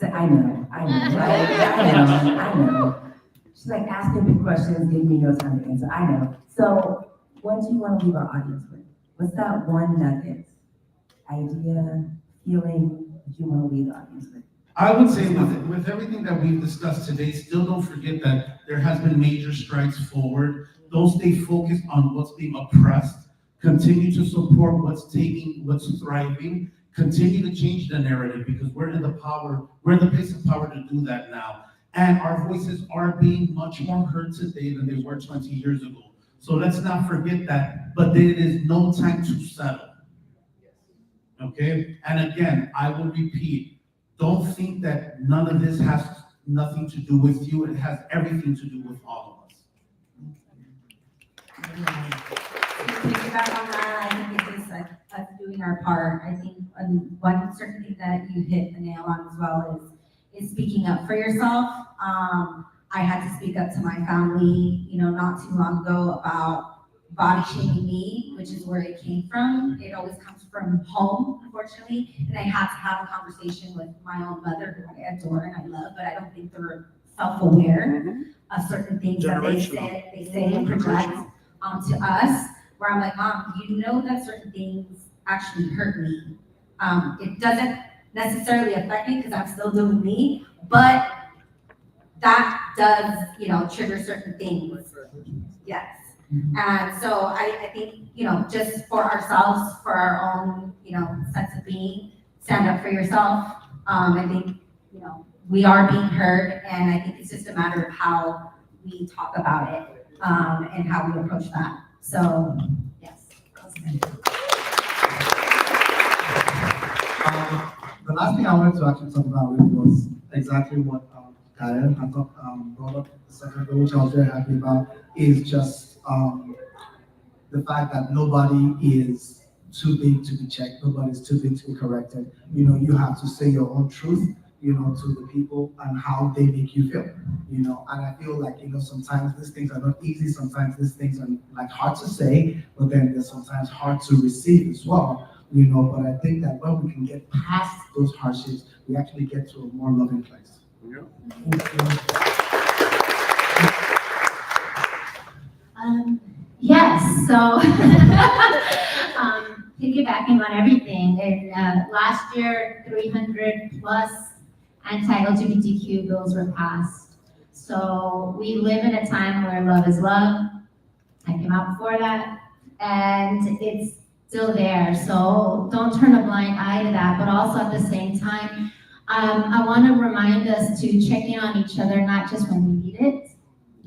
I know, right? I know. She's like asking me questions, giving me no time to answer. I know. So what do you want to leave our audience with? What's that one nugget, idea, feeling that you want to leave the audience with? I would say with everything that we've discussed today, still don't forget that there has been major strides forward. Don't stay focused on what's being oppressed. Continue to support what's thriving. Continue to change the narrative because we're in the place of power to do that now. And our voices are being much more heard today than they were 20 years ago. So let's not forget that, but there is no time to settle. Okay? And again, I will repeat, don't think that none of this has nothing to do with you. It has everything to do with all of us. Piggyback on that, I think it is us doing our part. I think one certain thing that you hit the nail on as well is speaking up for yourself. I had to speak up to my family, not too long ago about body shaming me, which is where it came from. It always comes from home, unfortunately. And I had to have a conversation with my own mother, who I adore and I love, but I don't think they're self-aware of certain things that they say and project onto us. Where I'm like, Mom, you know that certain things actually hurt me. It doesn't necessarily affect me because I'm still doing me, but that does, trigger certain things. Yes. And so I think, just for ourselves, for our own, sense of being, stand up for yourself. I think, we are being heard, and I think it's just a matter of how we talk about it, and how we approach that. So, yes. The last thing I wanted to actually talk about was exactly what Karen had brought up a second ago, which I was very happy about, is just the fact that nobody is too big to be checked, nobody's too big to be corrected. You have to say your own truth, to the people and how they make you feel, and I feel like, sometimes these things are not easy, sometimes these things are like hard to say, but then they're sometimes hard to receive as well, but I think that when we can get past those hardships, we actually get to a more loving place. Yes, so piggybacking on everything, and last year 300 plus anti-LGBTQ bills were passed. So we live in a time where love is love. I came out before that, and it's still there. So don't turn a blind eye to that, but also at the same time, I want to remind us to check in on each other, not just when we need it,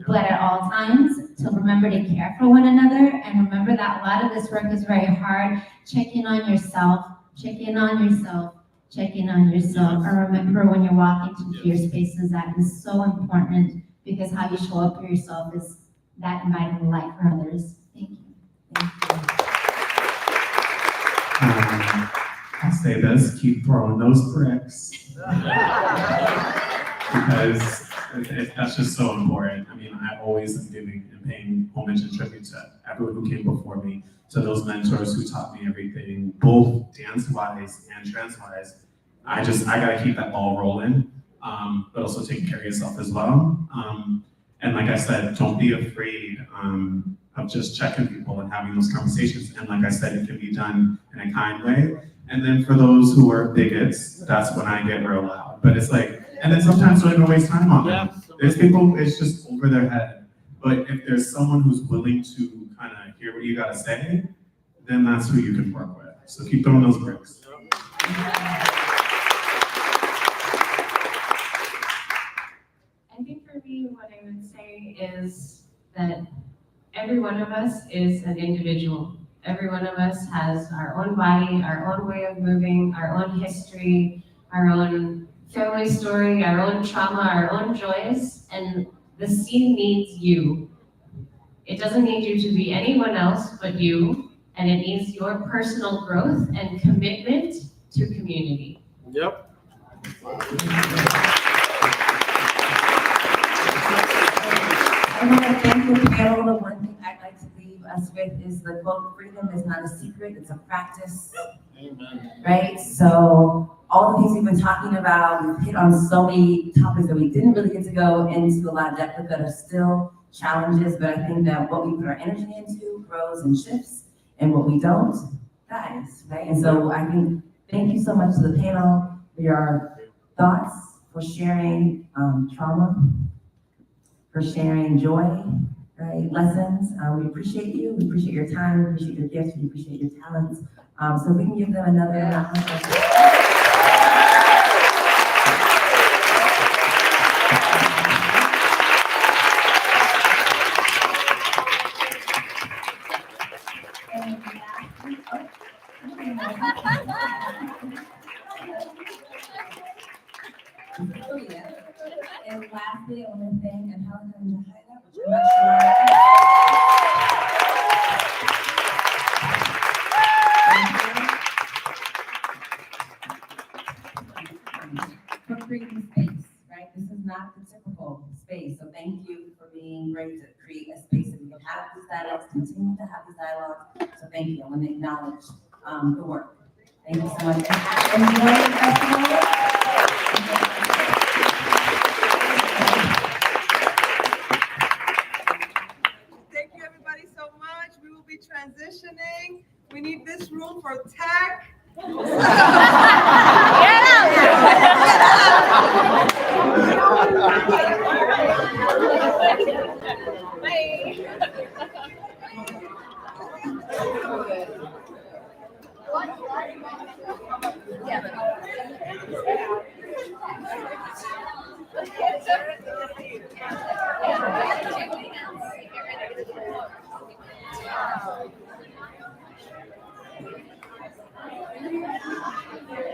but at all times, to remember to care for one another, and remember that a lot of this work is very hard. Check in on yourself, check in on yourself, check in on yourself, and remember when you're walking into your spaces, that is so important, because how you show up for yourself is that inviting the light for others. Thank you. I'll say this, keep throwing those bricks. Because that's just so important. I mean, I always am giving and paying homage and tribute to everyone who came before me, to those mentors who taught me everything, both dance-wise and trans-wise. I gotta keep that ball rolling, but also taking care of yourself as well. And like I said, don't be afraid of just checking people and having those conversations. And like I said, it can be done in a kind way. And then for those who are bigots, that's when I get real loud. But it's like, and then sometimes don't even waste time on them. There's people, it's just over their head. But if there's someone who's willing to kind of hear what you gotta say, then that's who you can work with. So keep throwing those bricks. I think for me, what I would say is that every one of us is an individual. Every one of us has our own body, our own way of moving, our own history, our own family story, our own trauma, our own joys, and the scene needs you. It doesn't need you to be anyone else but you, and it needs your personal growth and commitment to community. Yep. I want to thank the panel. The one thing I'd like to leave us with is the quote, freedom is not a secret, it's a practice. Amen. Right? So all the things we've been talking about, we've hit on so many topics that we didn't really get to go into a lot of depth with that are still challenges, but I think that what we put our energy into grows and shifts, and what we don't dies, right? And so I think, thank you so much to the panel for your thoughts, for sharing trauma, for sharing joy, right? Lessons. We appreciate you. We appreciate your time. We appreciate your gifts. We appreciate your talents. So if we can give them another round of applause. Oh, yeah. And lastly, I want to thank Angelica and Jahida, which I'm not sure. For creating space, right? This is not the typical space. So thank you for being great to create a space that we can have these dialogues, continue to have these dialogues. So thank you. I want to acknowledge the work. Thank you so much. And enjoy the festival. Thank you, everybody, so much. We will be transitioning. We need this room for tech.